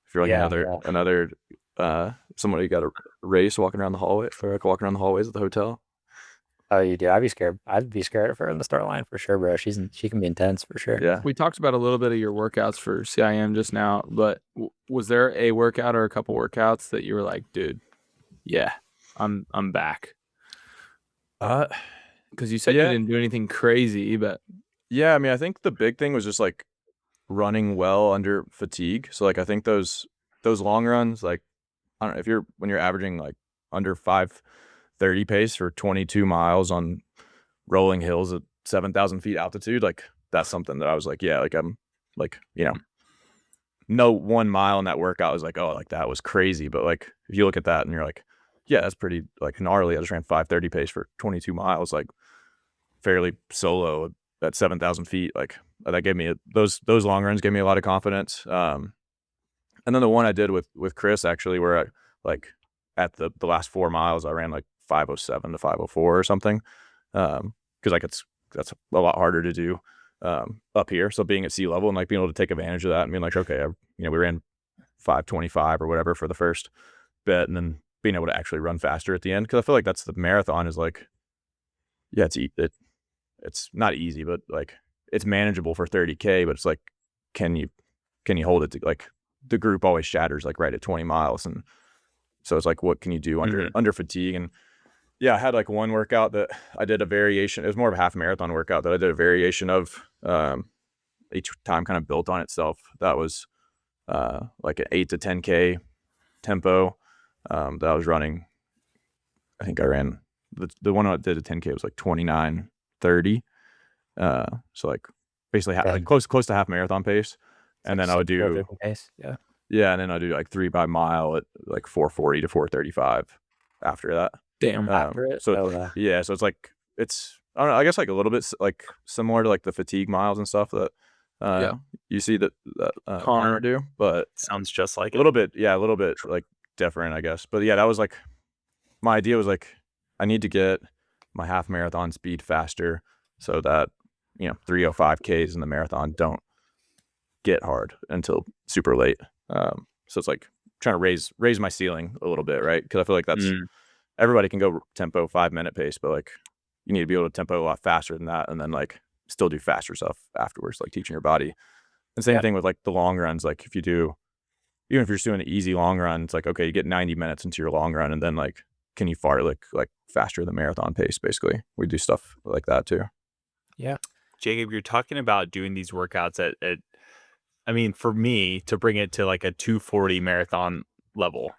[SPEAKER 3] if you're like
[SPEAKER 1] Yeah,
[SPEAKER 3] another, somebody got a race walking around the hallway or like walking around the hallways of the hotel.
[SPEAKER 1] Oh, you do? I'd be scared. I'd be scared of her in the start line for sure, bro. She can be intense for sure.
[SPEAKER 3] Yeah.
[SPEAKER 4] We talked about a little bit of your workouts for CIM just now, but was there a workout or a couple workouts that you were like, dude, yeah, I'm back? Because you said you didn't do anything crazy, but
[SPEAKER 3] yeah, I mean, I think the big thing was just like running well under fatigue. So like I think those long runs, like I don't know, when you're averaging like under 5:30 pace for 22 miles on rolling hills at 7,000 feet altitude, like that's something that I was like, yeah, like I'm like, you know, no 1 mile in that workout was like, oh, like that was crazy. But like if you look at that and you're like, yeah, that's pretty like gnarly. I just ran 5:30 pace for 22 miles, like fairly solo at 7,000 feet. Like that gave me those long runs gave me a lot of confidence. And then the one I did with Chris actually, where I like at the last 4 miles, I ran like 5:07 to 5:04 or something. Cause like that's a lot harder to do, up here. So being at sea level and like being able to take advantage of that and being like, okay, we ran 5:25 or whatever for the first bit, and then being able to actually run faster at the end. Cause I feel like that's the marathon is like, yeah, it's not easy, but like it's manageable for 30K, but it's like, can you hold it to like the group always shatters like right at 20 miles. And so it's like, what can you do under fatigue? And yeah, I had like one workout that I did a variation. It was more of a half marathon workout that I did a variation of, each time kind of built on itself. That was, like an 8 to 10K tempo, that I was running. I think I ran the one I did a 10K was like 29:30. So like basically like close to half marathon pace. And then I would do
[SPEAKER 1] pace. Yeah.
[SPEAKER 3] Yeah, and then I'll do like 3 by mile at like 4:40 to 4:35 after that.
[SPEAKER 4] damn.
[SPEAKER 1] After it.
[SPEAKER 3] So yeah, so it's like I don't know, I guess like a little bit like similar to like the fatigue miles and stuff that you see that Connor do, but
[SPEAKER 2] Sounds just like
[SPEAKER 3] a little bit like different, I guess. But yeah, that was like my idea was like I need to get my half marathon speed faster so that 3:05 Ks in the marathon don't get hard until super late. So it's like trying to raise my ceiling a little bit, right? Because I feel like that's everybody can go tempo 5-minute pace, but like you need to be able to tempo a lot faster than that, and then like still do faster stuff afterwards, like teaching your body. And same thing with like the long runs. Like if you're just doing an easy long run, it's like, okay, you get 90 minutes into your long run, and then like can you fartlek like faster than marathon pace? Basically, we do stuff like that too.
[SPEAKER 1] Yeah.
[SPEAKER 2] Jacob, you're talking about doing these workouts at I mean, for me to bring it to like a 2:40 marathon level,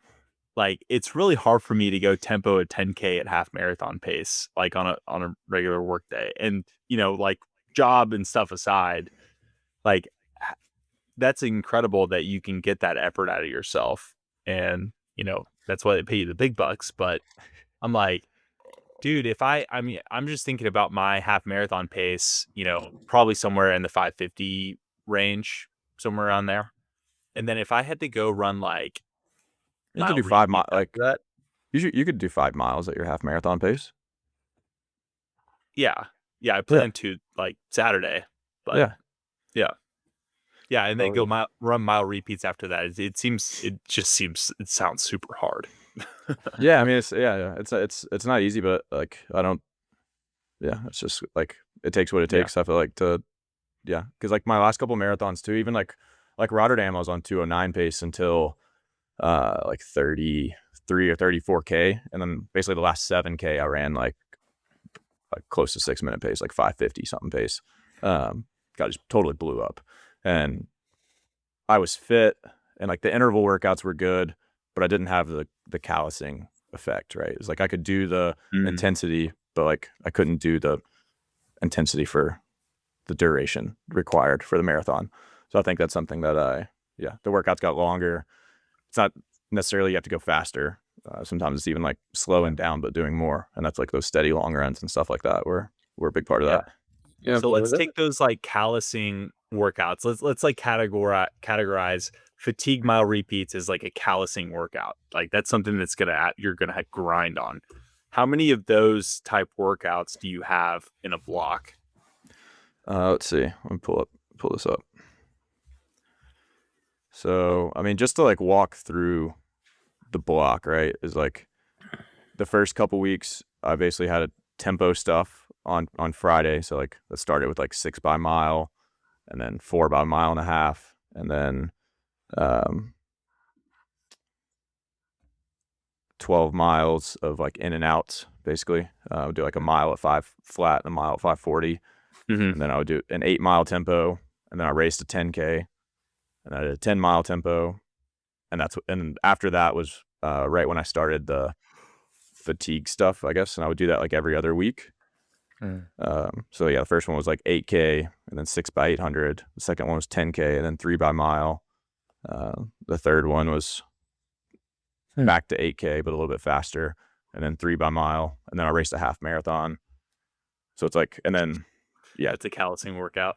[SPEAKER 2] like it's really hard for me to go tempo at 10K at half marathon pace, like on a regular work day. And, like job and stuff aside, like that's incredible that you can get that effort out of yourself. And, that's why they pay you the big bucks. But I'm like, dude, I'm just thinking about my half marathon pace, probably somewhere in the 5:50 range, somewhere around there. And then if I had to go run like,
[SPEAKER 3] you could do 5 miles, like that. You could do 5 miles at your half marathon pace.
[SPEAKER 2] Yeah. I plan to like Saturday, but yeah. And then go run mile repeats after that. It sounds super hard.
[SPEAKER 3] Yeah. I mean, it's not easy, but like, it's just like, it takes what it takes. I feel like cause like my last couple marathons too, even like Rotterdam, I was on 2:09 pace until, like 33 or 34K. And then basically the last 7K I ran like close to 6-minute pace, like 5:50 something pace. Just totally blew up, and I was fit, and like the interval workouts were good, but I didn't have the callousing effect, right? It's like I could do the intensity, but like I couldn't do the intensity for the duration required for the marathon. So I think that's something that the workouts got longer. It's not necessarily you have to go faster. Sometimes it's even like slowing down, but doing more. And that's like those steady long runs and stuff like that were a big part of that.
[SPEAKER 4] Yeah.
[SPEAKER 2] So let's take those like callousing workouts. Let's like categorize fatigue mile repeats as like a callousing workout. Like that's something that's you're gonna grind on. How many of those type workouts do you have in a block?
[SPEAKER 3] Let's see. Let me pull this up. So, I mean, just to like walk through the block, right, is like the first couple weeks, I basically had a tempo stuff on Friday. So like that started with like 6 by mile and then 4 by mile and a half. And then 12 miles of like in and outs, basically. I would do like a mile at 5 flat and a mile at 540. And then I would do an 8 mile tempo. And then I raced a 10K. And I did a 10 mile tempo. And after that was right when I started the fatigue stuff, I guess. And I would do that like every other week. So yeah, the first one was like 8K and then 6 by 800. The second one was 10K and then 3 by mile. The third one was back to 8K, but a little bit faster, and then 3 by mile. And then I raced a half marathon. So it's like, and then, yeah,
[SPEAKER 2] it's a callousing workout.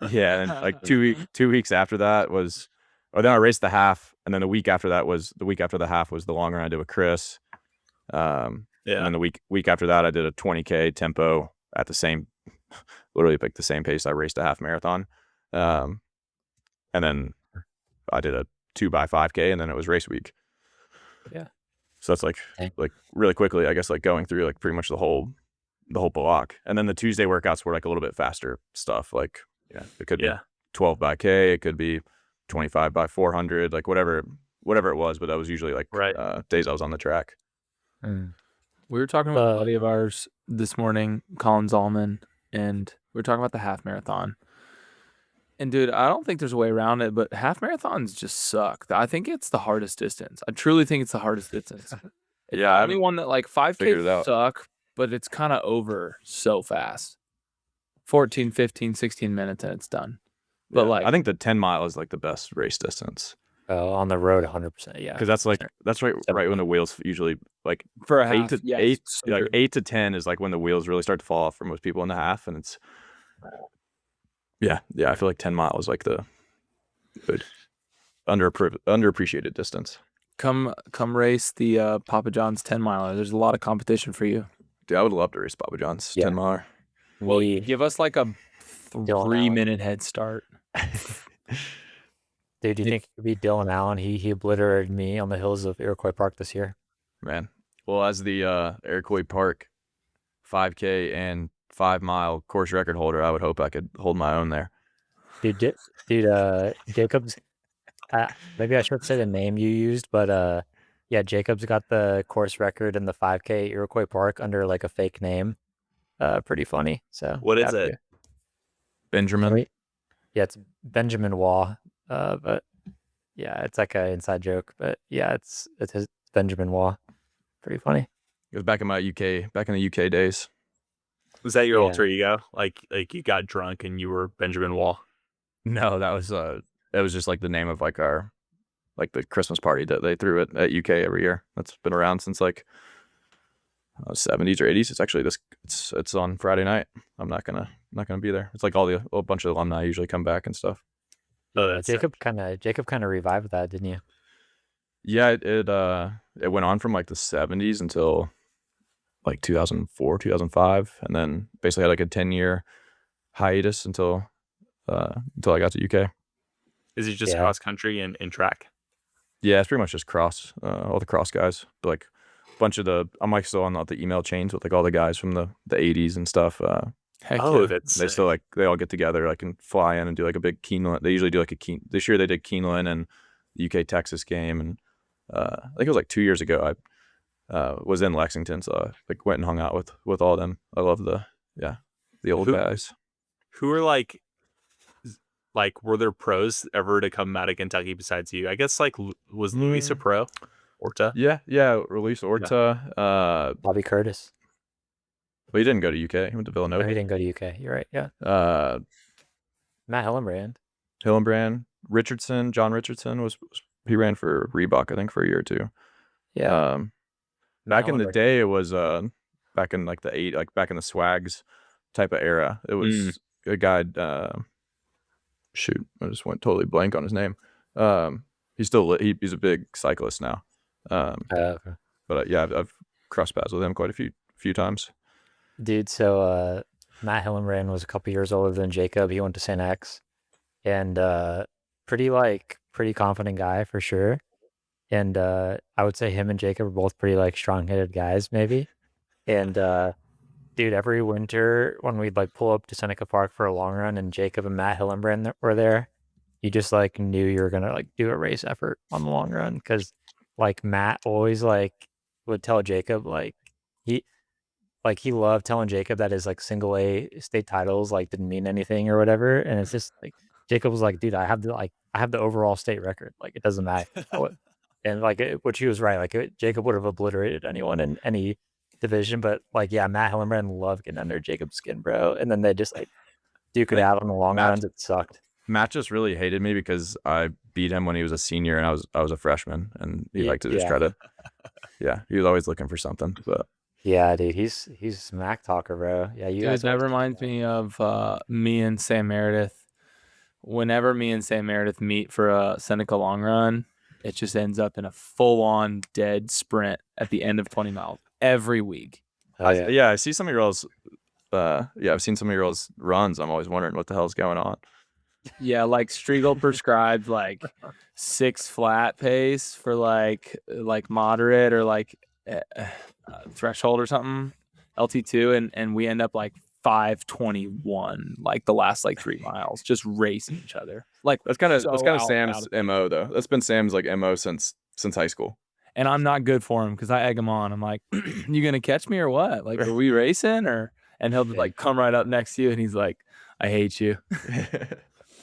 [SPEAKER 3] Yeah. And like 2 weeks after that was, or then I raced the half. And then the week after the half was the long run I did with Chris. And then the week after that, I did a 20K tempo at literally like the same pace I raced a half marathon. And then I did a 2 by 5K, and then it was race week.
[SPEAKER 1] Yeah.
[SPEAKER 3] So that's like really quickly, I guess, like going through like pretty much the whole block. And then the Tuesday workouts were like a little bit faster stuff. Like, it could be 12 by K, it could be 25 by 400, like whatever it was. But that was usually like days I was on the track.
[SPEAKER 4] We were talking with a buddy of ours this morning, Colin Zalman, and we were talking about the half marathon. And dude, I don't think there's a way around it, but half marathons just suck. I think it's the hardest distance. I truly think it's the hardest distance. It's the only one that like 5K suck, but it's kind of over so fast. 14, 15, 16 minutes and it's done. But like,
[SPEAKER 3] I think the 10 mile is like the best race distance.
[SPEAKER 1] On the road, 100%. Yeah,
[SPEAKER 3] because that's right when the wheels usually like
[SPEAKER 4] for a half,
[SPEAKER 3] 8 to 10 is like when the wheels really start to fall off for most people in the half, and it's I feel like 10 miles is like the good underappreciated distance.
[SPEAKER 4] Come race the Papa John's 10 miler. There's a lot of competition for you.
[SPEAKER 3] Dude, I would love to race Papa John's 10 miler.
[SPEAKER 4] Well, give us like a 3-minute head start.
[SPEAKER 1] Dude, do you think it could be Dylan Allen? He obliterated me on the hills of Iroquois Park this year.
[SPEAKER 3] Man. Well, as the Iroquois Park 5K and 5 mile course record holder, I would hope I could hold my own there.
[SPEAKER 1] Dude, Jacob's, maybe I should say the name you used, but Jacob's got the course record in the 5K Iroquois Park under like a fake name. Pretty funny. So
[SPEAKER 2] what is it?
[SPEAKER 3] Benjamin?
[SPEAKER 1] Yeah, it's Benjamin Waugh. But yeah, it's like an inside joke. But yeah, it's his Benjamin Waugh. Pretty funny.
[SPEAKER 3] It was back in the UK days.
[SPEAKER 2] Was that your alter ego? Like you got drunk and you were Benjamin Waugh?
[SPEAKER 3] No, that was it was just like the name of like our like the Christmas party that they threw at UK every year. That's been around since like 70s or 80s. It's actually it's on Friday night. I'm not gonna be there. It's like a bunch of alumni usually come back and stuff.
[SPEAKER 2] Oh, that's
[SPEAKER 1] Jacob kind of revived that, didn't you?
[SPEAKER 3] Yeah, it went on from like the 70s until like 2004, 2005, and then basically had like a 10-year hiatus until I got to UK.
[SPEAKER 2] Is it just cross country and track?
[SPEAKER 3] Yeah, it's pretty much just cross, all the cross guys. But like a bunch of I'm like still on the email chains with like all the guys from the 80s and stuff. They still like they all get together like and fly in and do like a big Keeneland. They usually do like this year they did Keeneland and the UK Texas game, and I think it was like 2 years ago I was in Lexington, so I like went and hung out with all of them. I love the old guys.
[SPEAKER 2] Who are like were there pros ever to come out of Kentucky besides you? I guess like was Luis a pro? Orta?
[SPEAKER 3] Yeah, Luis Orta.
[SPEAKER 1] Bobby Curtis.
[SPEAKER 3] But he didn't go to UK. He went to Villanova.
[SPEAKER 1] No, he didn't go to UK. You're right. Yeah. Matt Hillenbrand.
[SPEAKER 3] John Richardson he ran for Reebok, I think, for a year or two.
[SPEAKER 1] Yeah.
[SPEAKER 3] Back in the day, it was back in like back in the Swags type of era. It was a guy. Shoot, I just went totally blank on his name. He's still he's a big cyclist now.
[SPEAKER 1] Okay.
[SPEAKER 3] But yeah, I've crossed paths with him quite a few times.
[SPEAKER 1] Dude, so Matt Hillenbrand was a couple years older than Jacob. He went to St. X, and pretty confident guy for sure. And I would say him and Jacob are both pretty like strong-headed guys, maybe. And dude, every winter when we'd like pull up to Seneca Park for a long run, and Jacob and Matt Hillenbrand were there, you just like knew you were gonna like do a race effort on the long run, because like Matt always like would tell Jacob he he loved telling Jacob that his like single A state titles like didn't mean anything or whatever, and it's just like Jacob was like, dude, I have the overall state record, like it doesn't matter. And like which he was right, like Jacob would have obliterated anyone in any division, but like yeah, Matt Hillenbrand loved getting under Jacob's skin, bro, and then they just like duke it out on the long runs. It sucked.
[SPEAKER 3] Matt just really hated me because I beat him when he was a senior and I was a freshman, and he liked to just try to he was always looking for something. But
[SPEAKER 1] yeah, dude, he's smack talker, bro. Yeah, you guys.
[SPEAKER 4] That reminds me of me and Sam Meredith. Whenever me and Sam Meredith meet for a Seneca long run, it just ends up in a full-on dead sprint at the end of 20 miles every week.
[SPEAKER 3] I see some of your all's I've seen some of your all's runs. I'm always wondering what the hell's going on.
[SPEAKER 4] Yeah, like Striegel prescribed like 6 flat pace for like moderate or like threshold or something, LT2, and we end up like 5:21 like the last like 3 miles, just racing each other. Like
[SPEAKER 3] that's kind of Sam's MO though. That's been Sam's like MO since high school.
[SPEAKER 4] And I'm not good for him because I egg him on. I'm like, you gonna catch me or what? Like, are we racing or? And he'll just like come right up next to you and he's like, I hate you.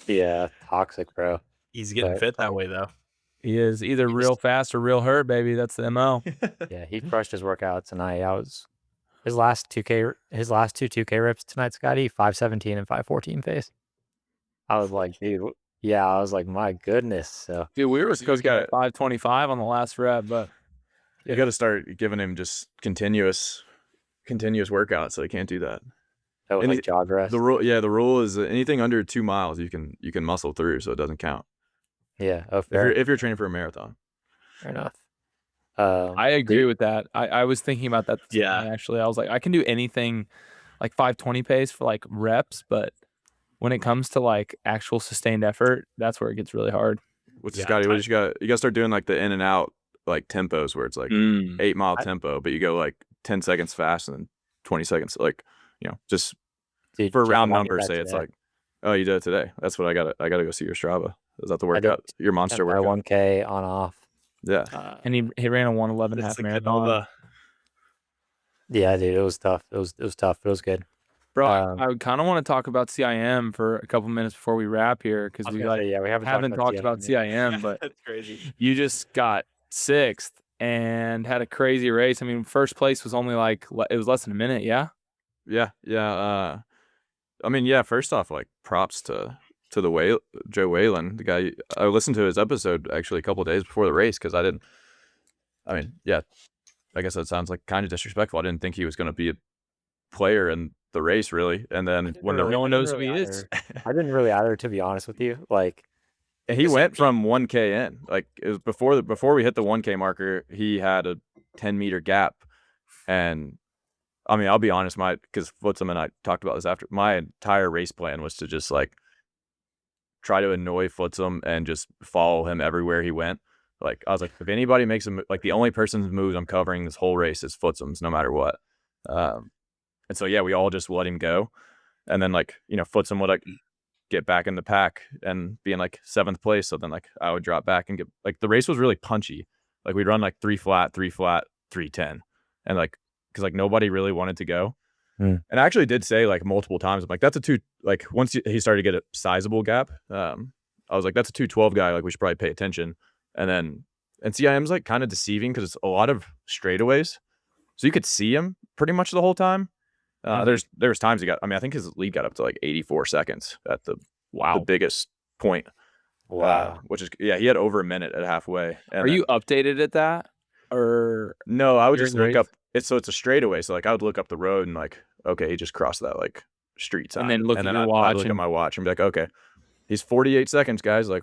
[SPEAKER 1] Yeah, toxic, bro.
[SPEAKER 2] He's getting fit that way though.
[SPEAKER 4] He is either real fast or real hurt, baby. That's the MO.
[SPEAKER 1] Yeah, he crushed his workout tonight. His last two 2K rips tonight, Scotty, 5:17 and 5:14 pace. I was like, dude, yeah, I was like, my goodness. So
[SPEAKER 4] dude, we were supposed to get 5:25 on the last rep, but
[SPEAKER 3] you got to start giving him just continuous workouts, so he can't do that.
[SPEAKER 1] Oh, like jog rest.
[SPEAKER 3] The rule is anything under 2 miles you can muscle through, so it doesn't count.
[SPEAKER 1] Yeah, fair.
[SPEAKER 3] If you're training for a marathon.
[SPEAKER 1] Fair enough.
[SPEAKER 4] I agree with that. I was thinking about that. Actually, I was like, I can do anything like 5:20 pace for like reps, but when it comes to like actual sustained effort, that's where it gets really hard.
[SPEAKER 3] Scotty, you got to start doing like the in and out like tempos where it's like 8 mile tempo, but you go like 10 seconds fast and then 20 seconds like, just for a round number, say it's like, oh, you did it today. That's what I got to go see your Strava. Is that the workout? Your monster workout?
[SPEAKER 1] 1K on off.
[SPEAKER 3] Yeah.
[SPEAKER 4] And he ran a 1:11.5 marathon.
[SPEAKER 1] Yeah, dude, it was tough. It was tough. It was good.
[SPEAKER 4] Bro, I kind of want to talk about CIM for a couple minutes before we wrap here, because we haven't talked about CIM, but
[SPEAKER 2] that's crazy.
[SPEAKER 4] You just got 6th and had a crazy race. I mean, first place was only like, it was less than a minute. Yeah.
[SPEAKER 3] I mean, first off, like props to the Joe Whalen, the guy. I listened to his episode actually a couple of days before the race because I guess that sounds like kind of disrespectful. I didn't think he was going to be a player in the race really, and then when no one knows who he is.
[SPEAKER 1] I didn't really either, to be honest with you. Like,
[SPEAKER 3] he went from 1K in, like it was before we hit the 1K marker. He had a 10-meter gap, and I mean, I'll be honest, because Footsum and I talked about this after. My entire race plan was to just like try to annoy Footsum and just follow him everywhere he went. Like I was like, if anybody makes a like the only person's moves I'm covering this whole race is Footsum's, no matter what. And so we all just let him go, and then like Footsum would like get back in the pack and be in like 7th place. So then like I would drop back and get like the race was really punchy. Like we'd run like 3 flat, 3:10, and like because like nobody really wanted to go. And I actually did say like multiple times, I'm like, that's a 2, like once he started to get a sizable gap, I was like, that's a 2:12 guy, like we should probably pay attention. And CIM's like kind of deceiving because it's a lot of straightaways, so you could see him pretty much the whole time. There's times he got, I mean, I think his lead got up to like 84 seconds at the biggest point.
[SPEAKER 1] Wow.
[SPEAKER 3] Which is, he had over a minute at halfway. And
[SPEAKER 4] are you updated at that? Or
[SPEAKER 3] no, I would just look up. It's a straightaway. So like I would look up the road and like, okay, he just crossed that like street time.
[SPEAKER 4] And then look at your
[SPEAKER 3] I'd
[SPEAKER 4] watch
[SPEAKER 3] look at
[SPEAKER 4] and-
[SPEAKER 3] my watch and be like, okay, he's 48 seconds, guys. Like,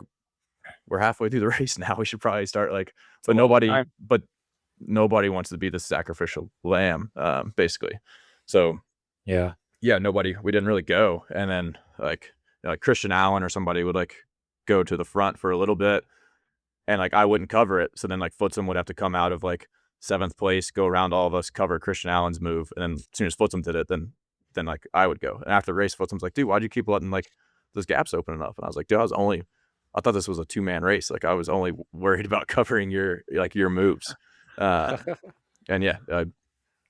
[SPEAKER 3] we're halfway through the race now. We should probably start like. But nobody wants to be the sacrificial lamb, basically. So
[SPEAKER 1] Yeah.
[SPEAKER 3] nobody. We didn't really go. And then like Christian Allen or somebody would like go to the front for a little bit, and like I wouldn't cover it. So then like Footsum would have to come out of like 7th place, go around all of us, cover Christian Allen's move, and then as soon as Footsum did it, then like I would go. And after the race, Footsum's like, dude, why'd you keep letting like those gaps open enough? And I was like, dude, I thought this was a 2-man race. Like I was only worried about covering your moves. And yeah, I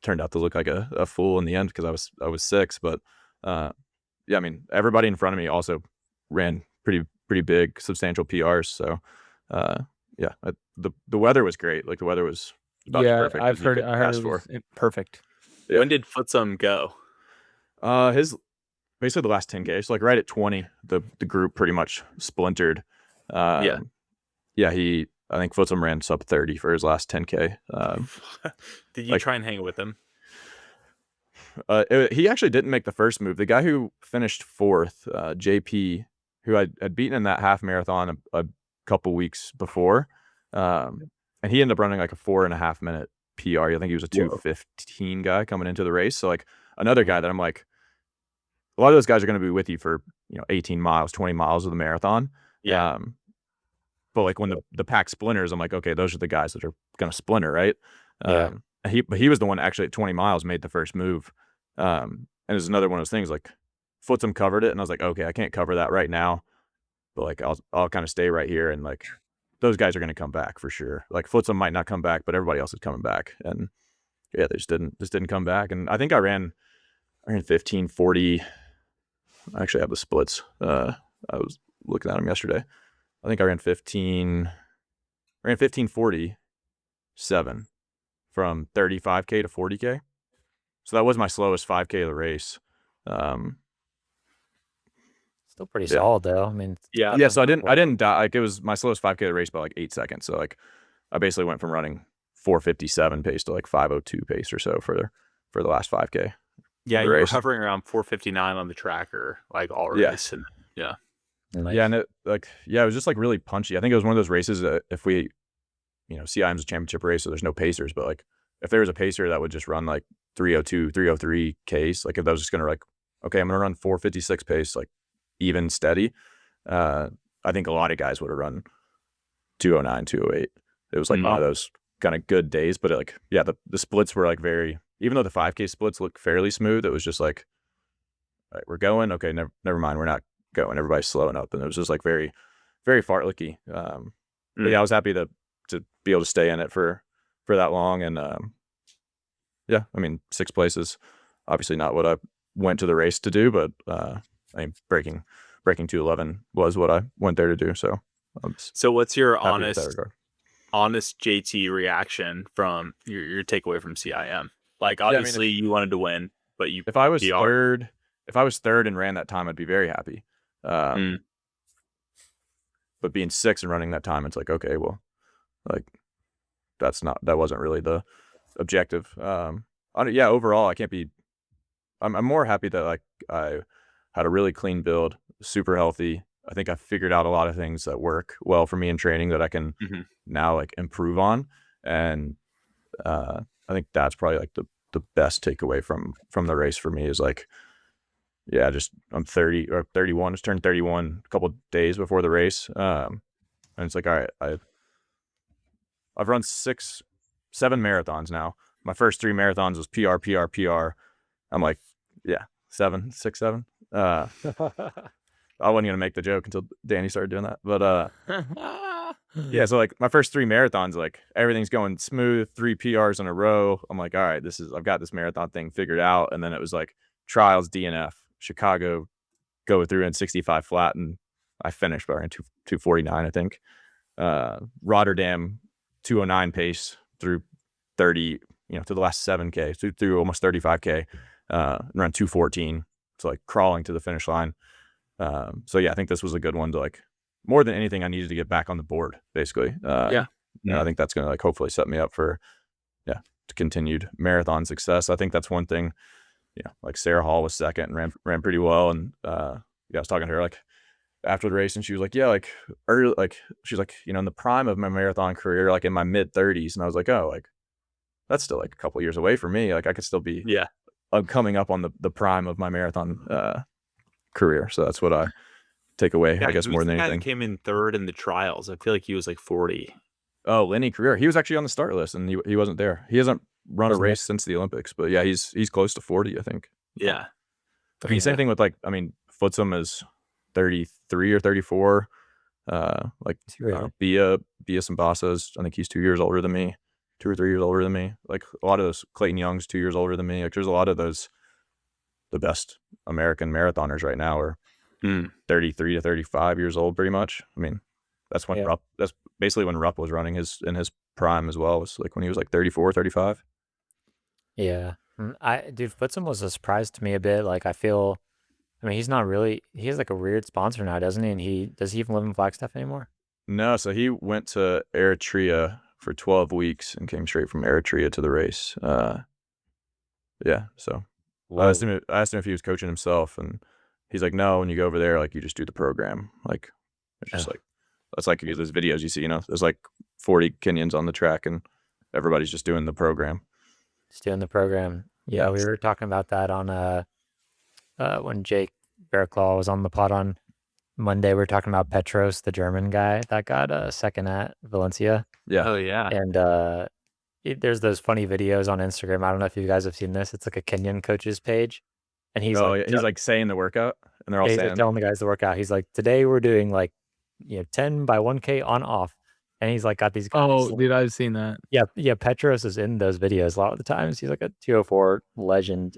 [SPEAKER 3] turned out to look like a fool in the end because I was 6. But yeah, I mean, everybody in front of me also ran pretty big, substantial PRs. So yeah, the weather was great. Like the weather was about as perfect.
[SPEAKER 4] I heard it was perfect.
[SPEAKER 3] Yeah.
[SPEAKER 2] When did Footsum go?
[SPEAKER 3] His basically the last 10K. So like right at 20, the group pretty much splintered. Yeah, I think Footsum ran sub 30 for his last 10K.
[SPEAKER 2] Did you try and hang with him?
[SPEAKER 3] He actually didn't make the first move. The guy who finished 4th, JP, who I'd beaten in that half marathon a couple weeks before, and he ended up running like a 4.5 minute PR. I think he was a 2:15 guy coming into the race. So like another guy that I'm like, a lot of those guys are going to be with you for 18 miles, 20 miles of the marathon.
[SPEAKER 2] Yeah.
[SPEAKER 3] But like when the pack splinters, I'm like, okay, those are the guys that are going to splinter, right?
[SPEAKER 1] Yeah.
[SPEAKER 3] He was the one actually at 20 miles made the first move. And it's another one of those things like Footsum covered it, and I was like, okay, I can't cover that right now, but like I'll kind of stay right here, and like those guys are going to come back for sure. Like Footsum might not come back, but everybody else is coming back, and yeah, they just didn't come back. And I think I ran 15:40. I actually have the splits. I was looking at them yesterday. I think I ran 15:47 from 35K to 40K. So that was my slowest 5K of the race.
[SPEAKER 1] Still pretty solid though. I mean,
[SPEAKER 3] yeah. So I didn't die. Like it was my slowest 5K of the race by like 8 seconds. So like I basically went from running 4:57 pace to like 5:02 pace or so for the last 5K.
[SPEAKER 2] Yeah, you were hovering around 4:59 on the tracker like all race. And,
[SPEAKER 3] yeah. Nice. Yeah, and it was just like really punchy. I think it was one of those races that if we, CIM's a championship race, so there's no pacers, but like if there was a pacer that would just run like 3:02, 3:03 Ks, like if that was just gonna like, okay, I'm gonna run 4:56 pace, like even steady. I think a lot of guys would have run 2:09, 2:08. It was like one of those kind of good days, but like the splits were like very, even though the 5K splits look fairly smooth, it was just like, all right, we're going. Okay, never mind, we're not going. Everybody's slowing up, and it was just like very, very fartlicky. But yeah, I was happy to be able to stay in it for that long, and yeah, I mean 6th place is obviously not what I went to the race to do, but I mean breaking 2:11 was what I went there to do. So
[SPEAKER 2] what's your honest JT reaction from your takeaway from CIM? Like obviously you wanted to win, but
[SPEAKER 3] if I was third and ran that time, I'd be very happy. But being 6th and running that time, it's like, okay, well, like that wasn't really the objective. Overall I can't be, I'm more happy that like I had a really clean build, super healthy. I think I figured out a lot of things that work well for me in training that I can now like improve on. And I think that's probably like the best takeaway from the race for me is like, yeah, just I'm 30 or 31, just turned 31 a couple of days before the race. And it's like, all right, I've run 7 marathons now. My first 3 marathons was PR. I'm like, yeah, 7. I wasn't gonna make the joke until Danny started doing that, but yeah. So like my first 3 marathons, like everything's going smooth, 3 PRs in a row. I'm like, all right, I've got this marathon thing figured out. And then it was like trials, DNF, Chicago, go through in 65 flat, and I finished by 2:49, I think. Rotterdam 2:09 pace through 30, to the last 7K, through almost 35K, around 2:14. So like crawling to the finish line. So yeah, I think this was a good one to like, more than anything, I needed to get back on the board, basically. I think that's going to like hopefully set me up for, continued marathon success. I think that's one thing like Sarah Hall was second and ran pretty well. And I was talking to her like after the race, and she was like, yeah, like early, like she's like, in the prime of my marathon career, like in my mid-30s. And I was like, oh, like that's still like a couple years away from me. Like I could still be coming up on the prime of my marathon career. So that's what I take away, I guess, more than anything.
[SPEAKER 2] Guy came in third in the trials. I feel like he was like 40.
[SPEAKER 3] Oh, Lenny Career. He was actually on the start list, and he wasn't there. He hasn't run a race since the Olympics, but yeah, he's close to 40, I think.
[SPEAKER 2] Yeah.
[SPEAKER 3] I mean, same thing with like, I mean, Footsum is 33 or 34. Like Bia Sambasa's, I think he's 2 years older than me, 2 or 3 years older than me. Like a lot of those, Clayton Young's 2 years older than me. Like there's a lot of those, the best American marathoners right now are 33 to 35 years old, pretty much. I mean, that's when Rupp, that's basically when Rupp was running in his prime as well. It was like when he was like 34, 35.
[SPEAKER 1] Yeah. Dude, Footsum was a surprise to me a bit. Like I mean, he's not really, he has like a weird sponsor now, doesn't he? And does he even live in Flagstaff anymore?
[SPEAKER 3] No, so he went to Eritrea for 12 weeks and came straight from Eritrea to the race. Yeah, so I asked him if he was coaching himself, and he's like, no, when you go over there, like you just do the program. Like it's just like, that's like those videos you see, there's like 40 Kenyans on the track and everybody's just doing the program.
[SPEAKER 1] Just doing the program. Yeah, we were talking about that on when Jake Bearclaw was on the pod on Monday. We were talking about Petros, the German guy that got second at Valencia.
[SPEAKER 3] Yeah.
[SPEAKER 2] Oh yeah.
[SPEAKER 1] And there's those funny videos on Instagram. I don't know if you guys have seen this. It's like a Kenyan coach's page, and he's
[SPEAKER 3] he's like saying the workout, and they're all saying,
[SPEAKER 1] telling the guys to work out. He's like, today we're doing like 10 by 1K on off, and he's like got these guys.
[SPEAKER 4] Oh, dude, I've seen that.
[SPEAKER 1] Yeah. Petros is in those videos a lot of the times. He's like a 204 legend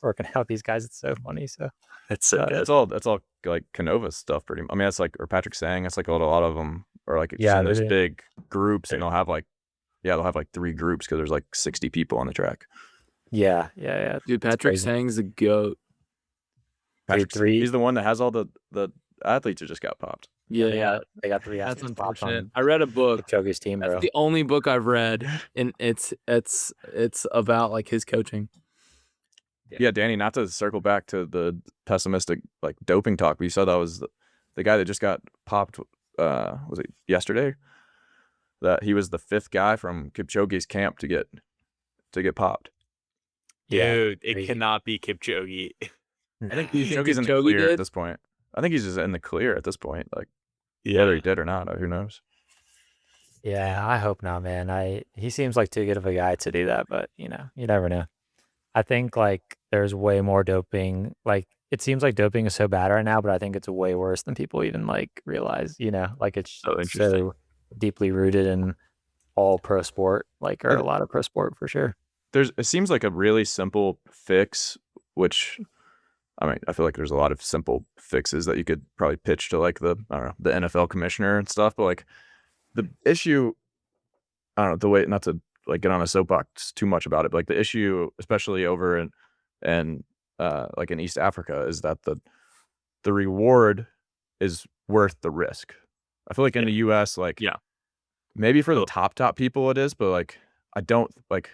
[SPEAKER 1] working out these guys. It's so funny. So
[SPEAKER 2] it's so good.
[SPEAKER 3] That's all like Canova stuff, pretty much. I mean, that's like, or Patrick Sang. That's like a lot of them are like in those big groups, and they'll have like 3 groups because there's like 60 people on the track.
[SPEAKER 1] Yeah.
[SPEAKER 4] Dude, Patrick Sang's the GOAT.
[SPEAKER 3] He's the one that has all the athletes that just got popped.
[SPEAKER 1] Yeah. They got 3
[SPEAKER 4] That's
[SPEAKER 1] athletes.
[SPEAKER 4] unfortunate. I read a book.
[SPEAKER 1] Chogi's team, bro.
[SPEAKER 4] That's the only book I've read, and it's about like his coaching.
[SPEAKER 3] Yeah, Danny, not to circle back to the pessimistic like doping talk, but you said that was the guy that just got popped. Was it yesterday? That he was the 5th guy from Kipchoge's camp to get popped.
[SPEAKER 2] Dude, it cannot be Kipchoge.
[SPEAKER 3] I think Kipchoge's in the clear at this point. I think he's just in the clear at this point. Like, whether he did or not, who knows?
[SPEAKER 1] Yeah, I hope not, man. He seems like too good of a guy to do that, but you never know. I think like there's way more doping. Like it seems like doping is so bad right now, but I think it's way worse than people even like realize. Like it's so deeply rooted in all pro sport, like or a lot of pro sport for sure.
[SPEAKER 3] It seems like a really simple fix, which I mean, I feel like there's a lot of simple fixes that you could probably pitch to like the NFL commissioner and stuff, but like the issue, I don't know, the way, not to like get on a soapbox too much about it, but like the issue, especially over in like in East Africa, is that the reward is worth the risk. I feel like in the US, like maybe for the top people it is, but like I don't like,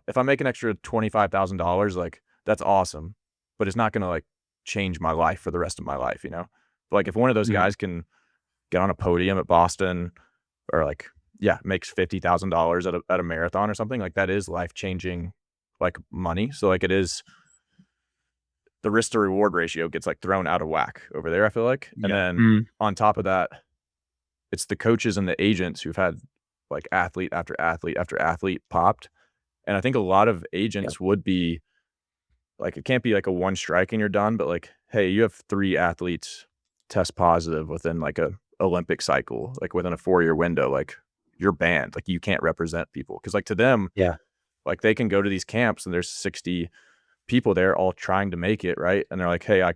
[SPEAKER 3] if I make an extra $25,000, like that's awesome, but it's not gonna like change my life for the rest of my life, But like if one of those guys can get on a podium at Boston, or like makes $50,000 at a marathon or something, like that is life changing, like money. So like it is, the risk to reward ratio gets like thrown out of whack over there, I feel like. And then on top of that, it's the coaches and the agents who've had like athlete after athlete after athlete popped. And I think a lot of agents would be like, it can't be like a one strike and you're done, but like, hey, you have 3 athletes test positive within like a Olympic cycle, like within a 4-year window, like you're banned. Like you can't represent people. Cause like to them, like they can go to these camps and there's 60 people there all trying to make it, right? And they're like, hey, I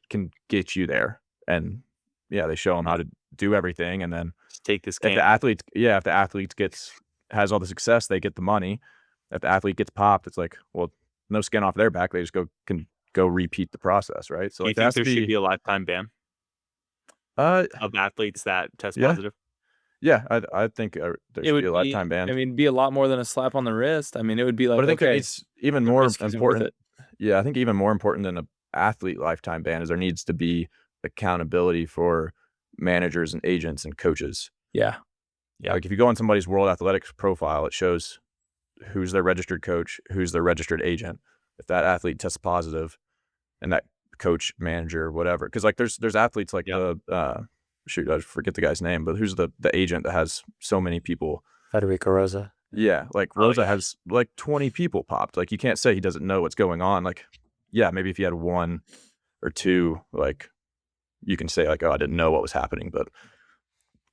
[SPEAKER 3] can get you there. And they show them how to do everything. And then
[SPEAKER 2] just take this camp.
[SPEAKER 3] If the athlete has all the success, they get the money. If the athlete gets popped, it's like, well, no skin off their back. They just can go repeat the process, right? So
[SPEAKER 2] do you think there should be a lifetime ban of athletes that test positive?
[SPEAKER 3] Yeah, I think there should be a lifetime ban.
[SPEAKER 4] I mean, it'd be a lot more than a slap on the wrist. I mean, it would be like,
[SPEAKER 3] but I think it's even more important.
[SPEAKER 4] Yeah,
[SPEAKER 3] I think even more important than an athlete lifetime ban is there needs to be accountability for managers and agents and coaches.
[SPEAKER 4] Yeah.
[SPEAKER 3] Like if you go on somebody's World Athletics profile, it shows who's their registered coach, who's their registered agent. If that athlete tests positive, and that coach, manager, whatever, because like there's athletes like shoot, I forget the guy's name, but who's the agent that has so many people?
[SPEAKER 1] Federico Rosa.
[SPEAKER 3] Yeah, like Rosa has like 20 people popped. Like you can't say he doesn't know what's going on. Like, yeah, maybe if he had 1 or 2, like you can say like, oh, I didn't know what was happening. But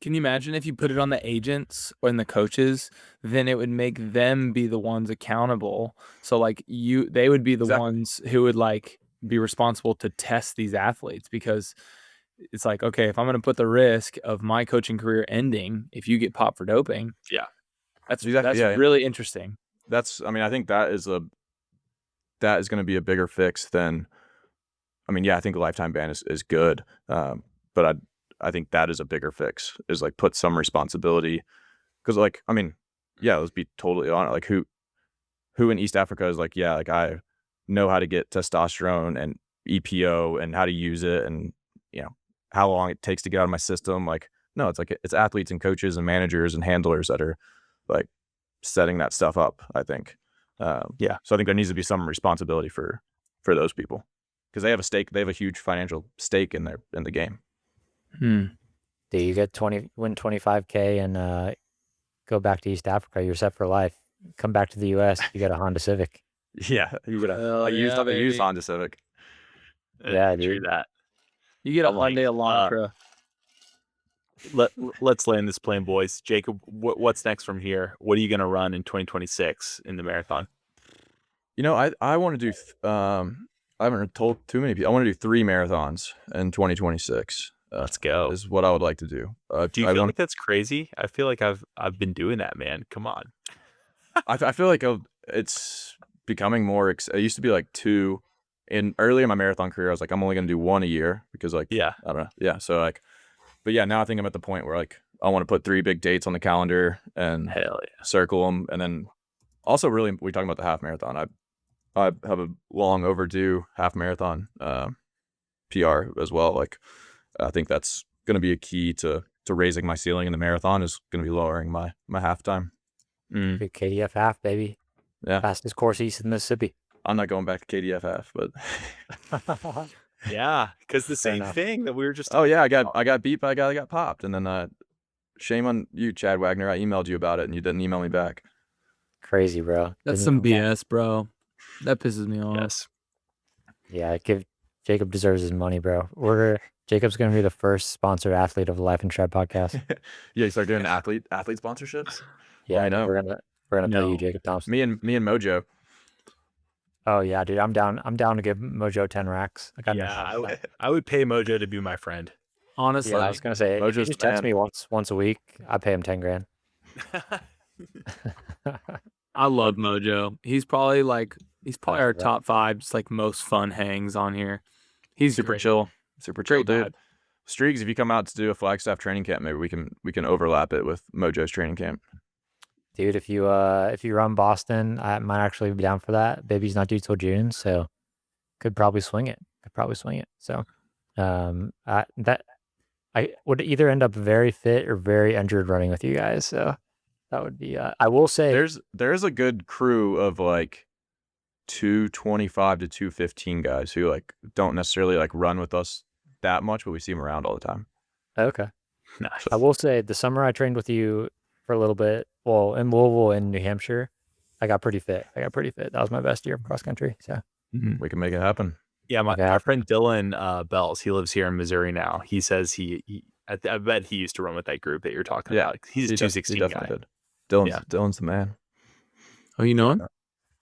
[SPEAKER 4] can you imagine if you put it on the agents and the coaches, then it would make them be the ones accountable. So like they would be the ones who would like be responsible to test these athletes, because it's like, okay, if I'm going to put the risk of my coaching career ending if you get popped for doping, that's really interesting.
[SPEAKER 3] I think that is going to be a bigger fix than, I think a lifetime ban is good, but I think that is a bigger fix, is like put some responsibility, because like let's be totally honest, like who in East Africa is like, yeah, like I know how to get testosterone and EPO and how to use it, and how long it takes to get out of my system. Like, no, it's like it's athletes and coaches and managers and handlers that are like setting that stuff up, I think. So I think there needs to be some responsibility for those people, because they have a stake. They have a huge financial stake in the game.
[SPEAKER 1] Do you get win 25K and go back to East Africa, you're set for life. Come back to the US, you get a Honda Civic.
[SPEAKER 3] Yeah, you would. I used Honda Civic.
[SPEAKER 1] Yeah, dude.
[SPEAKER 2] That.
[SPEAKER 4] You get a Hyundai Elantra.
[SPEAKER 2] Let's land this plane, boys. Jacob, what's next from here? What are you going to run in 2026 in the marathon?
[SPEAKER 3] I want to do. I haven't told too many people. I want to do 3 marathons in 2026.
[SPEAKER 2] Let's go.
[SPEAKER 3] Is what I would like to do.
[SPEAKER 2] Do you feel like that's crazy? I feel like I've been doing that, man. Come on.
[SPEAKER 3] I feel like it's becoming more. It used to be like 2. Early in my marathon career, I was like, I'm only going to do 1 a year, because like, I don't know. Yeah. So like, but yeah, now I think I'm at the point where like, I want to put 3 big dates on the calendar and circle them. And then also really, we talking about the half marathon. I have a long overdue half marathon PR as well. Like, I think that's going to be a key to raising my ceiling in the marathon, is going to be lowering my half time.
[SPEAKER 1] Big KDF half, baby.
[SPEAKER 3] Yeah.
[SPEAKER 1] Fastest course east of Mississippi.
[SPEAKER 3] I'm not going back to KDF half, but
[SPEAKER 2] yeah, because the same thing that we were just.
[SPEAKER 3] Oh yeah, I got beat by a guy that got popped, and then shame on you, Chad Wagner. I emailed you about it, and you didn't email me back.
[SPEAKER 1] Crazy, bro.
[SPEAKER 4] That's some BS, bro. That pisses me off.
[SPEAKER 2] Yes.
[SPEAKER 1] Yeah, Jacob deserves his money, bro. Jacob's gonna be the first sponsored athlete of the Life and Shred podcast.
[SPEAKER 3] Yeah, you start doing athlete sponsorships.
[SPEAKER 1] Yeah, I know. We're gonna pay you, Jacob Thomson.
[SPEAKER 3] Me and Mojo.
[SPEAKER 1] Oh yeah, dude, I'm down to give Mojo 10 racks.
[SPEAKER 2] I would pay Mojo to be my friend.
[SPEAKER 4] Honestly,
[SPEAKER 1] I was gonna say, if you just text me once a week, I pay him 10 grand.
[SPEAKER 4] I love Mojo. He's probably our top 5, just like most fun hangs on here. He's
[SPEAKER 3] super
[SPEAKER 4] great.
[SPEAKER 3] chill, dude.
[SPEAKER 4] Vibe.
[SPEAKER 3] Streaks, if you come out to do a Flagstaff training camp, maybe we can overlap it with Mojo's training camp.
[SPEAKER 1] Dude, if you run Boston, I might actually be down for that. Baby's not due till June, so could probably swing it. So, I would either end up very fit or very injured running with you guys. So that would be. I will say
[SPEAKER 3] there's a good crew of like 225 to 215 guys who like don't necessarily like run with us that much, but we see them around all the time.
[SPEAKER 1] Okay.
[SPEAKER 2] Nice.
[SPEAKER 1] I will say the summer I trained with you for a little bit, well, in Louisville and New Hampshire, I got pretty fit. That was my best year of cross country. So
[SPEAKER 3] we can make it happen.
[SPEAKER 2] Yeah, my friend Dylan Bells, he lives here in Missouri now. He says I bet he used to run with that group that you're talking about. He's a 216 guy.
[SPEAKER 3] Did. Dylan's the man.
[SPEAKER 4] Oh, you know him?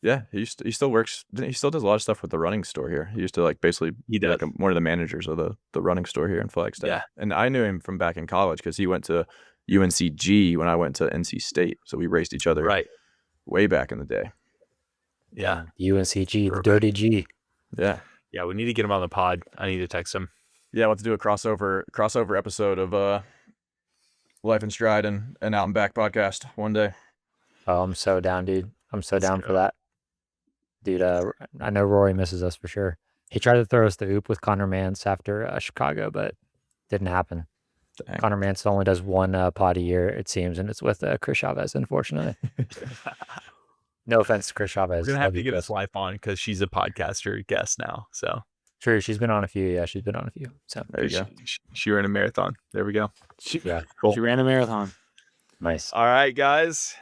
[SPEAKER 3] Yeah, he still works. He still does a lot of stuff with the running store here. He used to like basically be like one of the managers of the running store here in Flagstaff.
[SPEAKER 2] Yeah,
[SPEAKER 3] and I knew him from back in college because he went to UNCG when I went to NC State. So we raced each other way back in the day.
[SPEAKER 2] Yeah,
[SPEAKER 1] UNCG, the dirty G.
[SPEAKER 3] Yeah,
[SPEAKER 2] we need to get him on the pod. I need to text him.
[SPEAKER 3] Yeah, we'll have to do a crossover episode of Life in Stride and Out and Back podcast one day.
[SPEAKER 1] Oh, I'm so down, dude. I'm so
[SPEAKER 2] Let's
[SPEAKER 1] down
[SPEAKER 2] go.
[SPEAKER 1] for that. Dude, I know Rory misses us for sure. He tried to throw us the oop with Connor Mance after Chicago, but didn't happen.
[SPEAKER 3] Dang.
[SPEAKER 1] Connor Mance only does one pod a year, it seems, and it's with Chris Chavez, unfortunately. No offense to Chris Chavez.
[SPEAKER 2] We're gonna have
[SPEAKER 1] Love
[SPEAKER 2] to
[SPEAKER 1] you,
[SPEAKER 2] get
[SPEAKER 1] Chris.
[SPEAKER 2] his wife on because she's a podcaster guest now. So
[SPEAKER 1] True, she's been on a few. Yeah, she's been on a few. So
[SPEAKER 3] There you go.
[SPEAKER 2] she ran a marathon. There we go.
[SPEAKER 1] yeah,
[SPEAKER 2] Cool.
[SPEAKER 4] She ran a marathon.
[SPEAKER 1] nice.
[SPEAKER 2] All right, guys.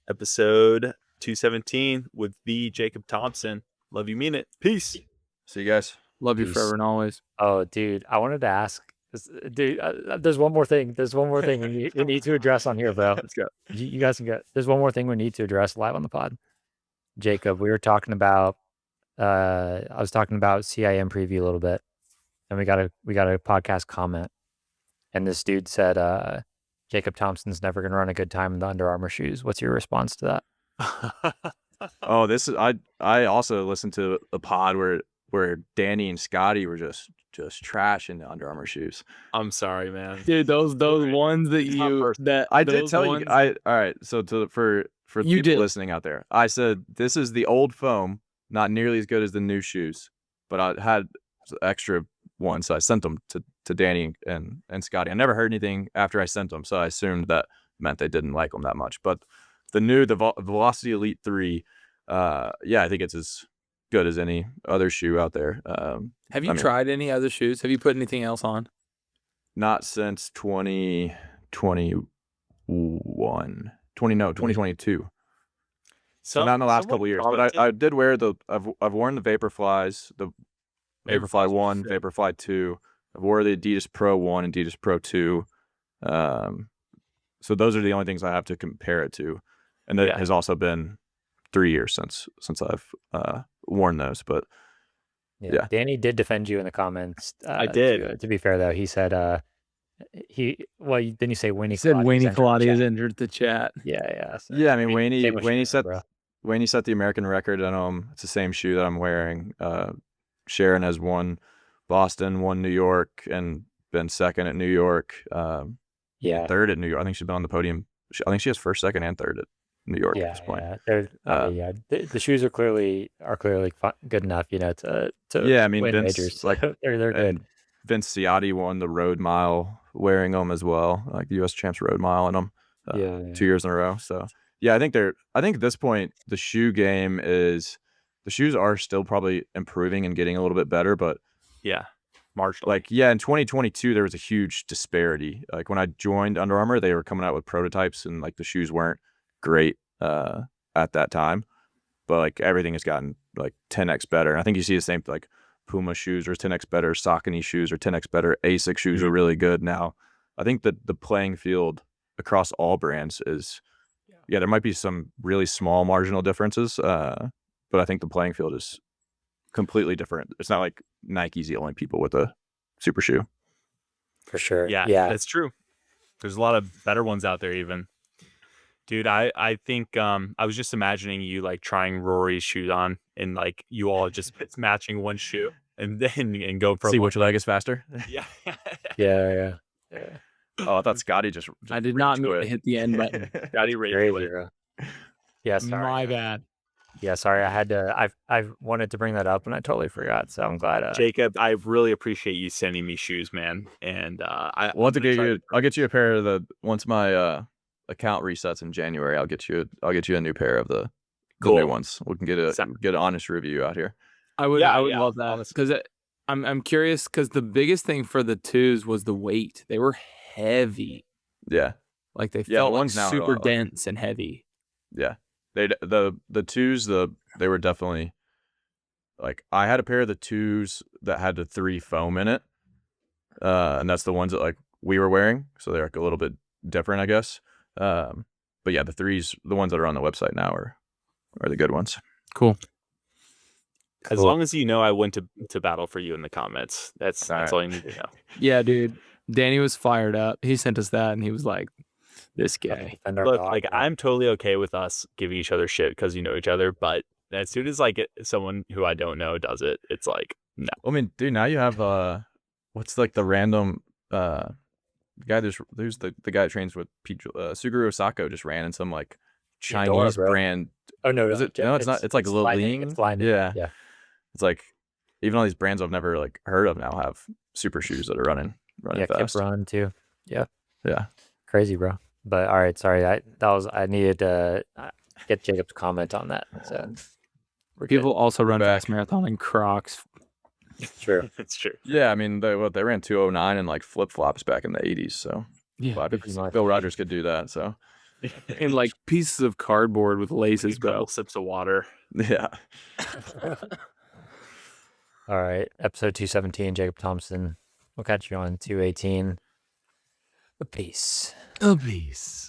[SPEAKER 2] Episode 217 with the Jacob Thomson. Love you, mean it. Peace.
[SPEAKER 3] See you guys.
[SPEAKER 4] Love you
[SPEAKER 1] Peace.
[SPEAKER 4] forever and always.
[SPEAKER 1] Oh, dude, I wanted to ask. Dude, there's one more thing. There's one more thing we need to address on here, bro.
[SPEAKER 2] Let's go.
[SPEAKER 1] You guys can go. There's one more thing we need to address live on the pod. Jacob, we were talking about. I was talking about CIM preview a little bit, and we got a podcast comment, and this dude said, Jacob Thompson's never gonna run a good time in the Under Armour shoes. What's your response to that?
[SPEAKER 3] Oh, this is I also listened to a pod where Danny and Scotty were just trashing the Under Armour shoes.
[SPEAKER 2] I'm sorry, man.
[SPEAKER 4] Dude, those ones that
[SPEAKER 2] It's not
[SPEAKER 4] you
[SPEAKER 2] personal.
[SPEAKER 4] that
[SPEAKER 3] I did
[SPEAKER 4] those
[SPEAKER 3] tell
[SPEAKER 4] ones,
[SPEAKER 3] you. All right. So for
[SPEAKER 4] You
[SPEAKER 3] people
[SPEAKER 4] did.
[SPEAKER 3] listening out there, I said this is the old foam, not nearly as good as the new shoes, but I had extra ones, so I sent them to Danny and Scotty. I never heard anything after I sent them, so I assumed that meant they didn't like them that much. But the Velocity Elite 3, yeah, I think it's as good as any other shoe out there.
[SPEAKER 4] Have you
[SPEAKER 3] I mean-
[SPEAKER 4] tried any other shoes? Have you put anything else on?
[SPEAKER 3] Not since 2022. So not in the last couple of years, but I did wear I've worn the Vaporflies, the Vaporfly 1, Vaporfly 2. I've wore the Adidas Pro 1 and Adidas Pro 2. So those are the only things I have to compare it to. And it has also been 3 years since I've worn those. But yeah.
[SPEAKER 1] Danny did defend you in the comments.
[SPEAKER 2] I did.
[SPEAKER 1] To be fair, though, he said didn't you say Winnie?
[SPEAKER 4] He said
[SPEAKER 1] Colati's
[SPEAKER 4] Wayne
[SPEAKER 1] entered the
[SPEAKER 4] has
[SPEAKER 1] chat?
[SPEAKER 4] entered the chat.
[SPEAKER 1] Yeah. So,
[SPEAKER 3] yeah, I mean
[SPEAKER 1] same with
[SPEAKER 3] Wayne
[SPEAKER 1] you,
[SPEAKER 3] set
[SPEAKER 1] bro.
[SPEAKER 3] Wayne set the American record on it's the same shoe that I'm wearing. Sharon has won Boston, won New York, and been second at New York. Third at New York. I think she's been on the podium. I think she has first, second, and third at New York at this point.
[SPEAKER 1] The shoes are clearly good enough, to
[SPEAKER 3] Yeah, I mean,
[SPEAKER 1] win
[SPEAKER 3] Vince,
[SPEAKER 1] majors.
[SPEAKER 3] like,
[SPEAKER 1] they're good.
[SPEAKER 3] Vince Ciotti won the road mile wearing them as well, like the U.S. Champs road mile in them 2 years in a row. So yeah, I think at this point the shoes are still probably improving and getting a little bit better, but
[SPEAKER 2] Yeah, marginally.
[SPEAKER 3] like in 2022 there was a huge disparity. Like when I joined Under Armour, they were coming out with prototypes and like the shoes weren't great at that time, but like everything has gotten like 10x better. And I think you see the same, like Puma shoes are 10x better, Saucony shoes are 10x better, ASIC shoes are really good now. I think that the playing field across all brands is there might be some really small marginal differences, but I think the playing field is completely different. It's not like Nike's the only people with a super shoe.
[SPEAKER 1] For sure.
[SPEAKER 2] Yeah, that's true. There's a lot of better ones out there even. Dude, I think I was just imagining you like trying Rory's shoes on and like you all just matching one shoe and then go for
[SPEAKER 3] See which leg is faster.
[SPEAKER 2] Yeah.
[SPEAKER 1] Yeah.
[SPEAKER 3] Oh, I thought Scotty just
[SPEAKER 4] I did not
[SPEAKER 3] rage
[SPEAKER 4] mean to
[SPEAKER 3] quit.
[SPEAKER 4] hit the end button.
[SPEAKER 2] Scotty rage
[SPEAKER 1] Crazy,
[SPEAKER 2] quit.
[SPEAKER 1] bro. Yeah, sorry.
[SPEAKER 4] My bad.
[SPEAKER 1] Yeah, sorry. I had to. I wanted to bring that up and I totally forgot. So I'm glad.
[SPEAKER 2] Jacob, I really appreciate you sending me shoes, man. And
[SPEAKER 3] I'll have to get you. I'll get you a pair of the once my account resets in January. I'll get you a new pair of the new ones. We can get an honest review out here.
[SPEAKER 4] I would love that because I'm curious because the biggest thing for the twos was the weight. They were heavy.
[SPEAKER 3] Yeah,
[SPEAKER 4] like they felt
[SPEAKER 3] ones now
[SPEAKER 4] super dense and heavy.
[SPEAKER 3] Yeah, the twos they were definitely like I had a pair of the twos that had the 3 foam in it, and that's the ones that like we were wearing, so they're like a little bit different, I guess. But yeah, the 3s, the ones that are on the website now are the good ones.
[SPEAKER 4] Cool.
[SPEAKER 2] As long as you know I went to battle for you in the comments. That's all you need to know.
[SPEAKER 4] Yeah, dude. Danny was fired up. He sent us that and he was like, this guy.
[SPEAKER 2] Look, like I'm totally okay with us giving each other shit because you know each other, but as soon as like someone who I don't know does it, it's like no.
[SPEAKER 3] I mean, dude, now you have what's like the random there's the guy that trains with Suguru Osako just ran in some like
[SPEAKER 1] Eudora,
[SPEAKER 3] Chinese
[SPEAKER 1] bro.
[SPEAKER 3] brand.
[SPEAKER 1] Oh no,
[SPEAKER 3] Is it? No, it's not. It's like
[SPEAKER 1] blinding.
[SPEAKER 3] Liling.
[SPEAKER 1] It's blinding.
[SPEAKER 3] Yeah.
[SPEAKER 1] Yeah.
[SPEAKER 3] It's like even all these brands I've never like heard of now have super shoes that are running fast.
[SPEAKER 1] Kip Run too. Yeah.
[SPEAKER 3] Yeah.
[SPEAKER 1] Crazy, bro. But all right, sorry. I needed to get Jacob's comment on that. So
[SPEAKER 4] People also run
[SPEAKER 3] back.
[SPEAKER 4] fast marathon in Crocs.
[SPEAKER 1] True.
[SPEAKER 2] It's true.
[SPEAKER 3] Yeah, I mean they ran 209 and like flip flops back in the 80s. So
[SPEAKER 4] Yeah,
[SPEAKER 3] Bill Rogers could do that. So
[SPEAKER 4] and like pieces of cardboard with laces,
[SPEAKER 2] A couple
[SPEAKER 4] bro.
[SPEAKER 2] sips of water.
[SPEAKER 3] yeah.
[SPEAKER 1] All right, episode 217, Jacob Thomson. We'll catch you on 218. Peace.
[SPEAKER 4] A piece.